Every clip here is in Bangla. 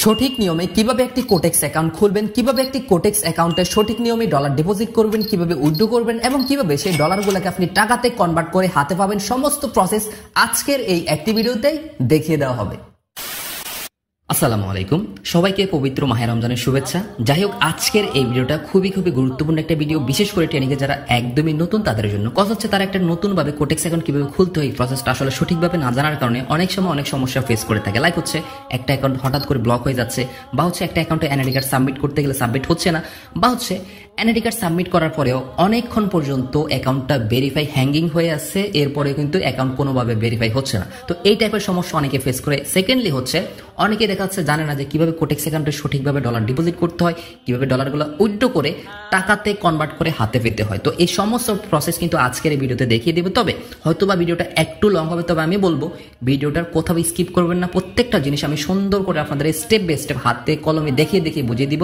সঠিক নিয়মে কিভাবে একটি কোটেক্স অ্যাকাউন্ট খুলবেন, কিভাবে একটি কোটেক্স অ্যাকাউন্টে সঠিক নিয়মে ডলার ডিপোজিট করবেন, কিভাবে উইথড্র করবেন এবং কিভাবে সেই ডলারগুলোকে আপনি টাকাতে কনভার্ট করে হাতে পাবেন, সমস্ত প্রসেস আজকের এই একটি ভিডিওতেই দেখিয়ে দেওয়া হবে। আসসালামু আলাইকুম, সবাইকে পবিত্র মাহে রমজানের শুভেচ্ছা। যাই হোক, আজকের এই ভিডিওটা খুবই গুরুত্বপূর্ণ একটা ভিডিও, বিশেষ করে ট্রেনিংয়ে যারা একদমই নতুন তাদের জন্য। কথা হচ্ছে তারা একটা নতুনভাবে কোটেক্স অ্যাকাউন্ট কিভাবে খুলতে হয়, প্রসেসটা আসলে সঠিকভাবে না জানার কারণে অনেক সময় অনেক সমস্যা ফেস করে থাকে। লাইক হচ্ছে একটা অ্যাকাউন্ট হঠাৎ করে ব্লক হয়ে যাচ্ছে, বা হচ্ছে একটা অ্যাকাউন্টে এনআইডি কার্ড সাবমিট করতে গেলে সাবমিট হচ্ছে না, বা হচ্ছে এনআইডি কার্ড সাবমিট করার পরেও অনেকক্ষণ পর্যন্ত অ্যাকাউন্টটা ভেরিফাই হ্যাঙ্গিং হয়ে আসছে, এরপরে কিন্তু অ্যাকাউন্ট কোনোভাবে ভেরিফাই হচ্ছে না। তো এই টাইপের সমস্যা অনেকে ফেস করে। সেকেন্ডলি হচ্ছে অনেকে দেখা যাচ্ছে জানে না যে কিভাবে কোটেক্স অ্যাকাউন্টে সঠিকভাবে ডলার ডিপোজিট করতে হয়, কিভাবে ডলারগুলো উইথড্র করে টাকাতে কনভার্ট করে হাতে পেতে হয়। তো এই সমস্ত প্রসেস কিন্তু আজকের এই ভিডিওতে দেখিয়ে দেবো। তবে হয়তোবা ভিডিওটা একটু লং হবে, তবে আমি বলবো ভিডিওটার কোথাও স্কিপ করবেন না। প্রত্যেকটা জিনিস আমি সুন্দর করে আপনাদের স্টেপ বাই স্টেপ হাতে কলমে দেখিয়ে বুঝিয়ে দিব,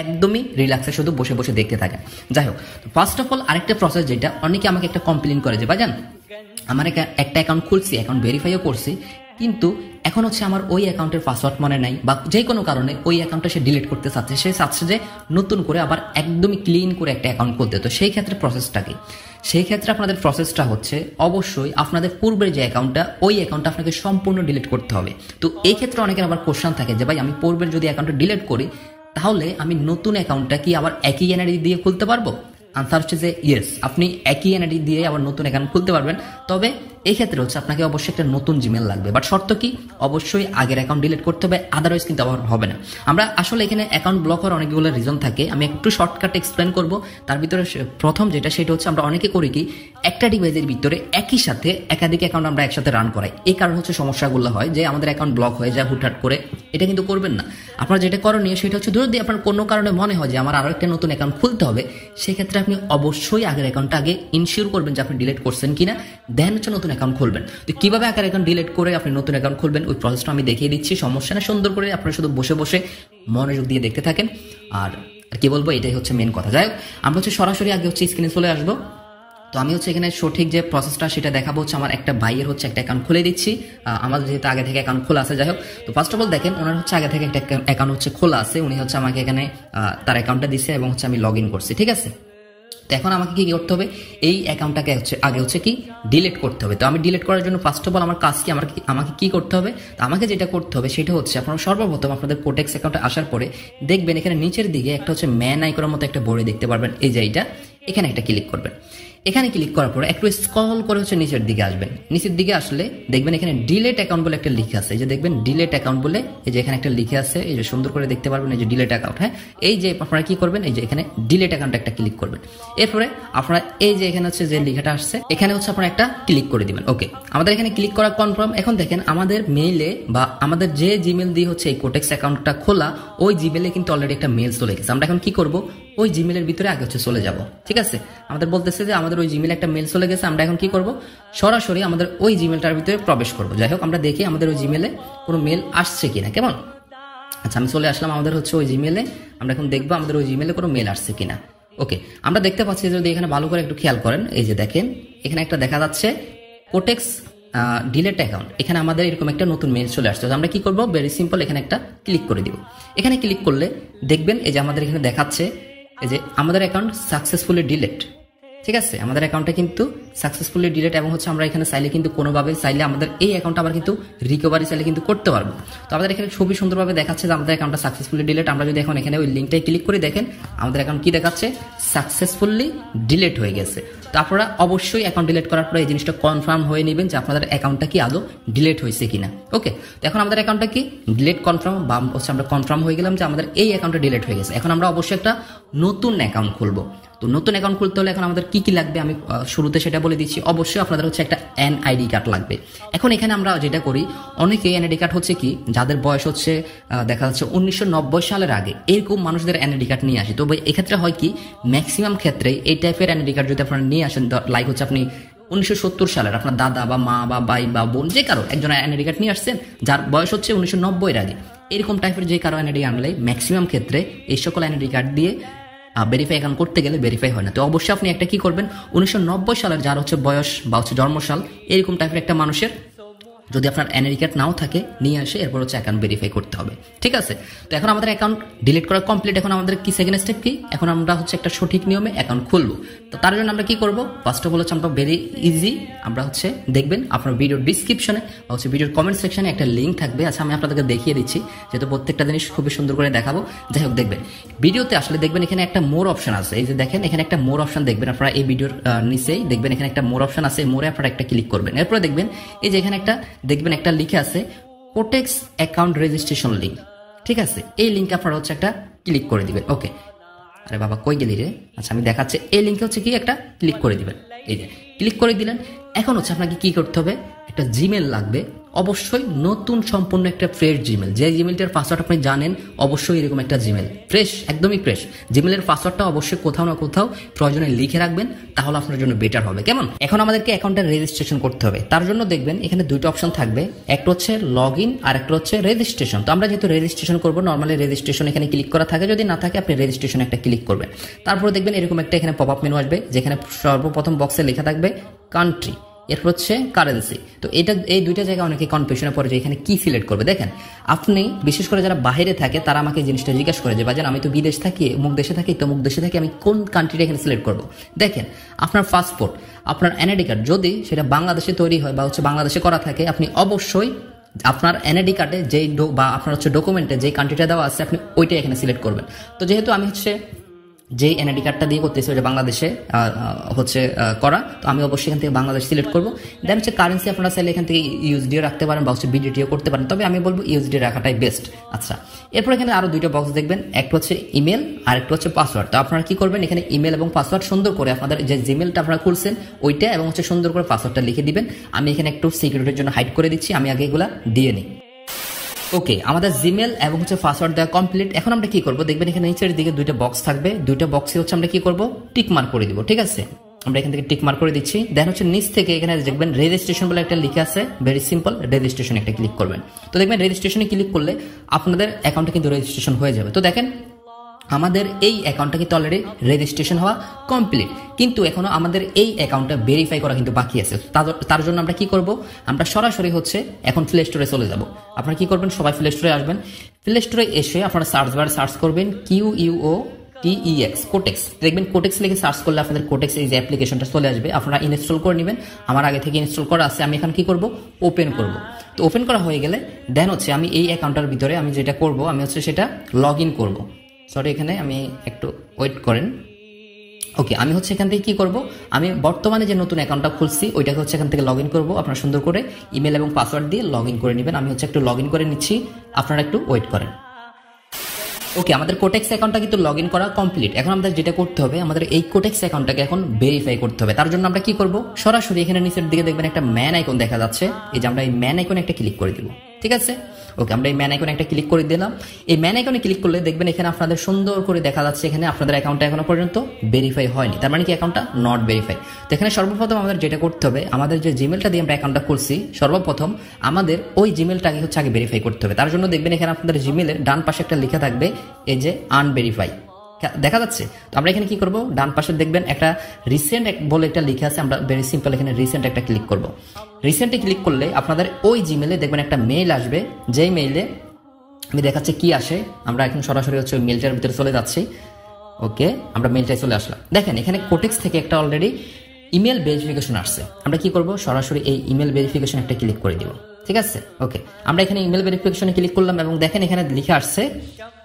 একদমই রিল্যাক্সে শুধু বসে বসে দেখতে থাকেন। যাই হোক, ফার্স্ট অফ অল আরেকটা প্রসেস যেটা অনেকে আমাকে একটা কমপ্লেন করে যে ভাইজান আমার একটা অ্যাকাউন্ট খুলছি, অ্যাকাউন্ট ভেরিফাইও করছি, কিন্তু এখন হচ্ছে আমার ওই অ্যাকাউন্টের পাসওয়ার্ড মনে নাই, বা যে কোনো কারণে ওই অ্যাকাউন্টটা সে ডিলিট করতে চাচ্ছে, সে চাচ্ছে যে নতুন করে আবার একদমই ক্লিন করে একটা অ্যাকাউন্ট খুলতে। তো সেই ক্ষেত্রে প্রসেসটা কি? সেই ক্ষেত্রে আপনাদের প্রসেসটা হচ্ছে অবশ্যই আপনাদের পূর্বের যে অ্যাকাউন্টটা, ওই অ্যাকাউন্টটা আপনাকে সম্পূর্ণ ডিলিট করতে হবে। তো এই ক্ষেত্রে অনেকের আবার কোশ্চেন থাকে যে ভাই আমি পূর্বের যদি অ্যাকাউন্টটা ডিলিট করি তাহলে আমি নতুন অ্যাকাউন্টটা কি আবার একই এনআইডি দিয়ে খুলতে পারবো? আনসার হচ্ছে যে ইয়েস, আপনি একই এনআইডি দিয়ে আবার নতুন অ্যাকাউন্ট খুলতে পারবেন। তবে এই ক্ষেত্রে হচ্ছে আপনাকে অবশ্যই একটা নতুন জিমেল লাগবে, বাট শর্ত কি? অবশ্যই আগের অ্যাকাউন্ট ডিলিট করতে হবে, আদারওয়াইজ কিন্তু আবার হবে না। আমরা আসলে এখানে অ্যাকাউন্ট ব্লক হওয়ার অনেকগুলো রিজন থাকে, আমি একটু শর্টকাট এক্সপ্লেন করব। তার ভিতরে প্রথম যেটা, সেটা হচ্ছে আমরা অনেকে করি কি একটা ডিভাইসের ভিতরে একই সাথে একাধিক অ্যাকাউন্ট আমরা একসাথে রান করাই। এই কারণে হচ্ছে সমস্যাগুলো হয় যে আমাদের অ্যাকাউন্ট ব্লক হয়ে যায় হুটহাট করে। এটা কিন্তু করবেন না। আপনার যেটা করণীয় সেটা হচ্ছে, যদি আপনার কোনো কারণে মনে হয় যে আমার আরো একটা নতুন অ্যাকাউন্ট খুলতে হবে, সেক্ষেত্রে আপনি অবশ্যই আগের অ্যাকাউন্টটা আগে ইনশিওর করবেন যে আপনি ডিলিট করছেন কিনা, দেন হচ্ছে নতুন অ্যাকাউন্ট খুলবেন। তো কিভাবে আগের অ্যাকাউন্ট ডিলিট করে আপনি নতুন অ্যাকাউন্ট খুলবেন ওই প্রসেসটা আমি দেখিয়ে দিচ্ছি, সমস্যা না। সুন্দর করে আপনারা শুধু বসে বসে মনোযোগ দিয়ে দেখতে থাকেন। আর কি বলবো, এটাই হচ্ছে মেন কথা। যাই হোক, আমরা হচ্ছে সরাসরি আগে হচ্ছে স্ক্রিনে চলে আসবো। তো আমি হচ্ছে এখানে সঠিক যে প্রসেসটা সেটা দেখাবো। হচ্ছে আমার একটা ভাইয়ের হচ্ছে একটা অ্যাকাউন্ট খুলে দিচ্ছি, আমার যেহেতু আগে থেকে অ্যাকাউন্ট খোলা আছে। যাই হোক, তো ফার্স্ট অফ অল দেখেন ওনার হচ্ছে আগে থেকে একটা অ্যাকাউন্ট হচ্ছে খোলা আছে, উনি হচ্ছে আমাকে এখানে তার অ্যাকাউন্টটা দিচ্ছে এবং হচ্ছে আমি লগ ইন করছি, ঠিক আছে। তো এখন আমাকে কি করতে হবে, এই অ্যাকাউন্টটাকে হচ্ছে আগে হচ্ছে কি ডিলিট করতে হবে। তো আমি ডিলিট করার জন্য ফার্স্ট অফ অল আমার কাজ কি, আমাকে কি করতে হবে? তো আমাকে যেটা করতে হবে সেটা হচ্ছে, আপনারা সর্বপ্রথম আপনাদের কোটেক্স অ্যাকাউন্টে আসার পরে দেখবেন এখানে নিচের দিকে একটা হচ্ছে ম্যান আইকনের মতো একটা বোর্ডে দেখতে পারবেন, এই যে এইটা, এখানে একটা ক্লিক করবেন। এখানে ক্লিক করার পরে একটু স্ক্রল করে হচ্ছে নিচের দিকে আসবেন। নিচের দিকে আসলে দেখবেন এখানে ডিলেট অ্যাকাউন্ট বলে একটা লিখে আছে, এই যে দেখবেন ডিলেট অ্যাকাউন্ট বলে, এই যে এখানে একটা লিখে আছে, এই যে সুন্দর করে দেখতে পারবেন, এই যে ডিলেট অ্যাকাউন্ট। হ্যাঁ, এই যে আপনারা কি করবেন, এই যে এখানে ডিলেট অ্যাকাউন্টে একটা ক্লিক করবেন। এরপরে আপনারা এই যে এখানে হচ্ছে যে লেখাটা আসছে, এখানে হচ্ছে আপনারা একটা ক্লিক করে দিবেন। ওকে, আমাদের এখানে ক্লিক করা কনফার্ম। এখন দেখেন আমাদের মেইলে বা আমাদের যে জিমেল দিয়ে হচ্ছে এই কোটেক্স অ্যাকাউন্টটা খোলা, ওই জিমেলে কিন্তু অলরেডি একটা মেল চলে গেছে। আমরা এখন কি করব, ওই জিমেলের ভিতরে আগে হচ্ছে চলে যাব, ঠিক আছে। আমাদের বলতেছে যে আমাদের ওই জিমেলে একটা মেল চলে গেছে, আমরা এখন কি করব, সরাসরি আমাদের ওই জিমেলটার ভিতরে প্রবেশ করব। যাই হোক, আমরা দেখি আমাদের ওই জিমেলে কোনো মেল আসছে কিনা, কেমন? আচ্ছা, আমি চলে আসলাম আমাদের হচ্ছে ওই জিমেলে। আমরা এখন দেখবো আমাদের ওই জিমেলে কোনো মেল আসছে কিনা। ওকে, আমরা দেখতে পাচ্ছি, যদি এখানে ভালো করে একটু খেয়াল করেন, এই যে দেখেন এখানে একটা দেখা যাচ্ছে কোটেক্স ডিলেট অ্যাকাউন্ট। এখানে আমাদের এরকম একটা নতুন মেল চলে আসছে। আমরা কি করব, ভেরি সিম্পল, এখানে একটা ক্লিক করে দিব। এখানে ক্লিক করলে দেখবেন এই যে আমাদের এখানে দেখাচ্ছে এই যে আমাদের অ্যাকাউন্ট সাকসেসফুলি ডিলেট, ঠিক আছে। আমাদের অ্যাকাউন্টটা কিন্তু সাকসেসফুলি ডিলিট, এবং হচ্ছে আমরা এখানে চাইলে কিন্তু কোনোভাবে চাইলে আমাদের এই অ্যাকাউন্টটা আবার কিন্তু রিকভারি চাইলে কিন্তু করতে পারবো। তো আমাদের এখানে খুবই সুন্দরভাবে দেখাচ্ছে যে আমাদের অ্যাকাউন্টটা সাকসেসফুলি ডিলিট। আমরা যদি এখন এখানে ওই লিঙ্কটাই ক্লিক করে দেখেন আমাদের অ্যাকাউন্ট কি দেখাচ্ছে, সাকসেসফুলি ডিলিট হয়ে গেছে। তো আপনারা অবশ্যই অ্যাকাউন্ট ডিলিট করার পরে এই জিনিসটা কনফার্ম হয়ে নেবেন যে আপনাদের অ্যাকাউন্টটা কি আদৌ ডিলিট হয়েছে কিনা। ওকে, তো এখন আমাদের অ্যাকাউন্টটা কি ডিলিট কনফার্ম, বা হচ্ছে আমরা কনফার্ম হয়ে গেলাম যে আমাদের এই অ্যাকাউন্টটা ডিলিট হয়ে গেছে। এখন আমরা অবশ্যই একটা নতুন অ্যাকাউন্ট খুলবো। তো নতুন অ্যাকাউন্ট খুলতে হলে এখন আমাদের কি কি লাগবে আমি শুরুতে সেটা বলে দিচ্ছি। অবশ্যই আপনাদের হচ্ছে একটা এনআইডি কার্ড লাগবে। এখন এখানে আমরা যেটা করি, অনেকে এনআইডি কার্ড হচ্ছে কি যাদের বয়স হচ্ছে দেখা যাচ্ছে 1990 সালের আগে, এরকম মানুষদের এনআইডি কার্ড নিয়ে আসে। তো এক্ষেত্রে হয় কি, ম্যাক্সিমাম ক্ষেত্রে এই টাইপের এনআইডি কার্ড যদি আপনারা নিয়ে আসেন, লাইক হচ্ছে আপনি 1970 সালের আপনার দাদা বা মা বা ভাই বা বোন যে কারো একজন এনআইডি কার্ড নিয়ে আসছেন যার বয়স হচ্ছে 1990 আগে, এরকম টাইপের যে কারো এনআইডি আনলে ম্যাক্সিমাম ক্ষেত্রে এই সকল এনআইডি কার্ড দিয়ে ভেরিফাই অ্যাকাউন্ট করতে গেলে ভেরিফাই হয় না। তো অবশ্যই আপনি একটা কি করবেন, 1990 সালের যার হচ্ছে বয়স বা হচ্ছে জন্মসাল এরকম টাইপের একটা মানুষের যদি আপনার এনআইডি কার্ড নাও থাকে নিয়ে আসে এরপর হচ্ছে অ্যাকাউন্ট ভেরিফাই করতে হবে। ঠিক আছে, তো এখন আমাদের অ্যাকাউন্ট ডিলিট করা কমপ্লিট। এখন আমাদের কি সেকেন্ড স্টেপ কি, এখন আমরা হচ্ছে একটা সঠিক নিয়মে অ্যাকাউন্ট খুলবো। তো তার জন্য আমরা কি করব, ফার্স্ট অফ অল হচ্ছে আমরা ভেরি ইজি, আমরা হচ্ছে দেখবেন আপনার ভিডিওর ডিসক্রিপশনে বা হচ্ছে ভিডিওর কমেন্ট সেকশনে একটা লিঙ্ক থাকবে। আচ্ছা আমি আপনাদেরকে দেখিয়ে দিচ্ছি, যেহেতু প্রত্যেকটা জিনিস খুবই সুন্দর করে দেখাবো। যাই হোক দেখবেন ভিডিওতে আসলে দেখবেন এখানে একটা মোর অপশন আছে, এই যে দেখেন এখানে একটা মোর অপশন দেখবেন আপনারা এই ভিডিওর নিচেই দেখবেন এখানে একটা মোর অপশন আছে, মোরে আপনারা একটা ক্লিক করবেন। এরপরে দেখবেন এই যে এখানে একটা দেখবেন একটা লিখে আছে কোটেক্স অ্যাকাউন্ট রেজিস্ট্রেশন লিঙ্ক। ঠিক আছে, এই লিঙ্কে আপনারা হচ্ছে একটা ক্লিক করে দিবেন। ওকে, আরে বাবা কই গেলি রে, আচ্ছা আমি দেখাচ্ছি, এই লিঙ্কে হচ্ছে কি একটা ক্লিক করে দিবেন। এই যে ক্লিক করে দিলেন, এখন হচ্ছে আপনাকে কি করতে হবে, একটা জিমেল লাগবে, অবশ্যই নতুন সম্পূর্ণ একটা ফ্রেশ জিমেল। যে জিমেলটার পাসওয়ার্ড আপনি জানেন, অবশ্যই এরকম একটা জিমেল ফ্রেশ, একদমই ফ্রেশ জিমেলের পাসওয়ার্ডটা অবশ্যই কোথাও না কোথাও প্রয়োজনে লিখে রাখবেন, তাহলে আপনার জন্য বেটার হবে। কেমন, এখন আমাদেরকে অ্যাকাউন্টের রেজিস্ট্রেশন করতে হবে। তার জন্য দেখবেন এখানে দুইটা অপশন থাকবে, একটা হচ্ছে লগ ইন আর একটা হচ্ছে রেজিস্ট্রেশন। তো আমরা যেহেতু রেজিস্ট্রেশন করবো, নর্মালি রেজিস্ট্রেশন এখানে ক্লিক করা থাকে, যদি না থাকে আপনি রেজিস্ট্রেশন একটা ক্লিক করবেন। তারপরে দেখবেন এরকম একটা এখানে পপ আপ মেনু আসবে, যেখানে সর্বপ্রথম বক্সে লেখা থাকবে কান্ট্রি, এরপর হচ্ছে কারেন্সি। তো এটা এই দুইটা জায়গায় অনেকে কনফিউশনে পড়ে যে এখানে কি সিলেক্ট করবে। দেখেন আপনি বিশেষ করে যারা বাইরে থাকে তারা আমাকে এই জিনিসটা জিজ্ঞাসা করে যে বাজান আমি তো বিদেশ থাকি, অমুক দেশে থাকি, তো অমুক দেশে থাকি, আমি কোন কান্ট্রিটা এখানে সিলেক্ট করব। দেখেন আপনার পাসপোর্ট, আপনার এনআইডি কার্ড যদি সেটা বাংলাদেশে তৈরি হয় বা হচ্ছে বাংলাদেশে করা থাকে, আপনি অবশ্যই আপনার এনআইডি কার্ডে যেই বা আপনার হচ্ছে ডকুমেন্টে যেই কান্ট্রিটা দেওয়া আছে আপনি ওইটাই এখানে সিলেক্ট করবেন। তো যেহেতু আমি হচ্ছে যেই এনআইডি কার্ডটা দিয়ে করতেছি ওইটা বাংলাদেশে হচ্ছে করা, তো আমি অবশ্যই এখান থেকে বাংলাদেশ সিলেক্ট করবো। দেন হচ্ছে কারেন্সি আপনারা চাইলে এখান থেকে ইউএসডিও রাখতে পারেন বা হচ্ছে বিডিটিও করতে পারেন, তবে আমি বলবো ইউএসডি রাখাটাই বেস্ট। আচ্ছা, এরপর এখানে আরো দুইটা বক্স দেখবেন, একটা হচ্ছে ইমেল আর একটা হচ্ছে পাসওয়ার্ড। তো আপনারা কি করবেন, এখানে ইমেল এবং পাসওয়ার্ড সুন্দর করে আপনাদের যে জিমেলটা আপনারা খুলছেন ওইটা এবং হচ্ছে সুন্দর করে পাসওয়ার্ডটা লিখে দিবেন। আমি এখানে একটু সিকিউরিটির জন্য হাইড করে দিচ্ছি, আমি আগে এগুলা দিয়ে নিই। ওকে, আমাদের জিমেল এবং হচ্ছে পাসওয়ার্ড দেওয়া কমপ্লিট। এখন আমরা কি করব, দেখবেন এখানে নিচের দিকে দুইটা বক্স থাকবে, দুইটা বক্সে হচ্ছে আমরা কি করব, টিক মার্ক করে দিব। ঠিক আছে, আমরা এখান থেকে টিক মার্ক করে দিচ্ছি। দেন হচ্ছে নিচ থেকে এখানে দেখবেন রেজিস্ট্রেশন বলে একটা লিখে আছে, ভেরি সিম্পল, রেজিস্ট্রেশন একটা ক্লিক করবেন। তো দেখবেন রেজিস্ট্রেশনে ক্লিক করলে আপনাদের অ্যাকাউন্টে কিন্তু রেজিস্ট্রেশন হয়ে যাবে। তো দেখেন আমাদের এই অ্যাকাউন্টটা কিন্তু অলরেডি রেজিস্ট্রেশন হওয়া কমপ্লিট, কিন্তু এখনো আমাদের এই অ্যাকাউন্টটা ভেরিফাই করা কিন্তু বাকি আছে। তার জন্য আমরা কি করব, আমরা সরাসরি হচ্ছে এখন প্লে স্টোরে চলে যাব। আপনারা কি করবেন, সবাই প্লে স্টোরে আসবেন। প্লে স্টোরে এসে আপনারা সার্চ বারে সার্চ করবেন QUOTEX কোটেক্স, দেখবেন কোটেক্স লিখে সার্চ করলে আপনাদের কোটেক্স এই যে অ্যাপ্লিকেশনটা চলে আসবে, আপনারা ইনস্টল করে নেবেন। আমার আগে থেকে ইনস্টল করা আছে, আমি এখন কি করব, ওপেন করব। তো ওপেন করা হয়ে গেলে দেন হচ্ছে আমি এই অ্যাকাউন্টটার ভিতরে আমি যেটা করব, আমি হচ্ছে সেটা লগ ইন করবো। সরি, এখানে আমি একটু ওয়েট করেন। ওকে, আমি হচ্ছে এখান থেকে কি করব, আমি বর্তমানে যে নতুন অ্যাকাউন্টটা খুলছি ওইটাকে হচ্ছে এখান থেকে লগ ইন করবো। আপনারা সুন্দর করে ইমেল এবং পাসওয়ার্ড দিয়ে লগ ইন করে নেবেন। আমি হচ্ছে একটু লগ ইন করে নিচ্ছি, আপনারা একটু ওয়েট করেন। ওকে, আমাদের কোটেক্স অ্যাকাউন্টটা কিন্তু লগ ইন করা কমপ্লিট। এখন আমাদের যেটা করতে হবে, আমাদের এই কোটেক্স অ্যাকাউন্টটাকে এখন ভেরিফাই করতে হবে। তার জন্য আমরা কি করব, সরাসরি এখানে নিচের দিকে দেখবেন একটা ম্যান আইকন দেখা যাচ্ছে, এই যে আমরা এই ম্যান আইকনে একটা ক্লিক করে দিব। ঠিক আছে, ওকে, আমরা এই ম্যান আইকনে একটা ক্লিক করে দিলাম। এই ম্যান আইকনে ক্লিক করলে দেখবেন এখানে আপনাদের সুন্দর করে দেখা যাচ্ছে এখানে আপনাদের অ্যাকাউন্টটা এখনো পর্যন্ত ভেরিফাই হয়নি, তার মানে কি অ্যাকাউন্টটা নট ভেরিফাই। তো এখানে সর্বপ্রথম আমাদের যেটা করতে হবে, আমাদের যে জিমেলটা দিয়ে আমরা অ্যাকাউন্টটা করছি সর্বপ্রথম আমাদের ওই জিমেলটাকে হচ্ছে আগে ভেরিফাই করতে হবে। তার জন্য দেখবেন এখানে আপনাদের জিমেলের ডান পাশে একটা লেখা থাকবে এই যে আনভেরিফাই, দেখা যাচ্ছে। তো আমরা এখানে কি করব, ডান পাশে দেখবেন একটা রিসেন্ট বলে একটা লেখা আছে, আমরা ভেরি সিম্পল এখানে রিসেন্ট একটা ক্লিক করব। রিসেন্টে ক্লিক করলে আপনাদের ওই জিমেলে দেখবেন একটা মেইল আসবে, যেই মেইলে আমি দেখাচ্ছি কি আসে। আমরা এখন সরাসরি হচ্ছে ওই মেইলটার ভিতরে চলে যাচ্ছি। ওকে, আমরা মেইলটায় চলে আসলাম। দেখেন এখানে কোটেক্স থেকে একটা অলরেডি ইমেল ভেরিফিকেশন আসছে। আমরা কি করব, সরাসরি এই ইমেল ভেরিফিকেশন একটা ক্লিক করে দিব। ঠিক আছে, ওকে, আমরা এখানে ইমেল ভেরিফিকেশনে ক্লিক করলাম এবং দেখেন এখানে লিখে আসছে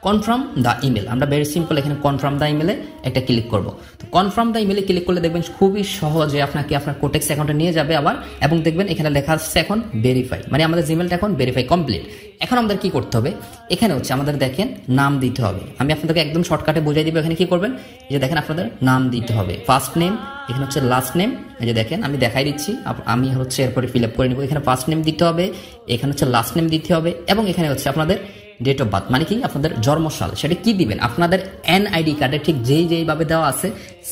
কনফার্ম দ্য ইমেল। আমরা ভেরি সিম্পল এখানে কনফার্ম দ্য ইমেলে একটা ক্লিক করব। তো কনফার্ম দ্য ইমেলে ক্লিক করলে দেখবেন খুবই সহজে আপনাকে আপনার কোটেক্স অ্যাকাউন্টে নিয়ে যাবে আবার, এবং দেখবেন এখানে লেখা আসছে এখন ভেরিফাই, মানে আমাদের জিমেলটা এখন ভেরিফাই কমপ্লিট। এখন আমাদের কি করতে হবে, এখানে হচ্ছে আমাদের দেখেন নাম দিতে হবে। আমি আপনাদেরকে একদম শর্টকাটে বুঝিয়ে দিব। এখানে কি করবেন, এই যে দেখেন আপনাদের নাম দিতে হবে, ফার্স্ট নেম, এখানে হচ্ছে লাস্ট নেম। এই যে দেখেন আমি দেখাই দিচ্ছি, আমি হচ্ছে এরপরে ফিল আপ করে নিব। এখানে ফার্স্ট নেম দিতে হবে, এখানে হচ্ছে লাস্ট নেম দিতে হবে, এবং এখানে হচ্ছে আপনাদের ডেট অফ বার্থ, মানে কি আপনাদের জন্মসাল, সেটা কি দিবেন, আপনাদের এনআইডি কার্ডে ঠিক যেইভাবে দেওয়া আছে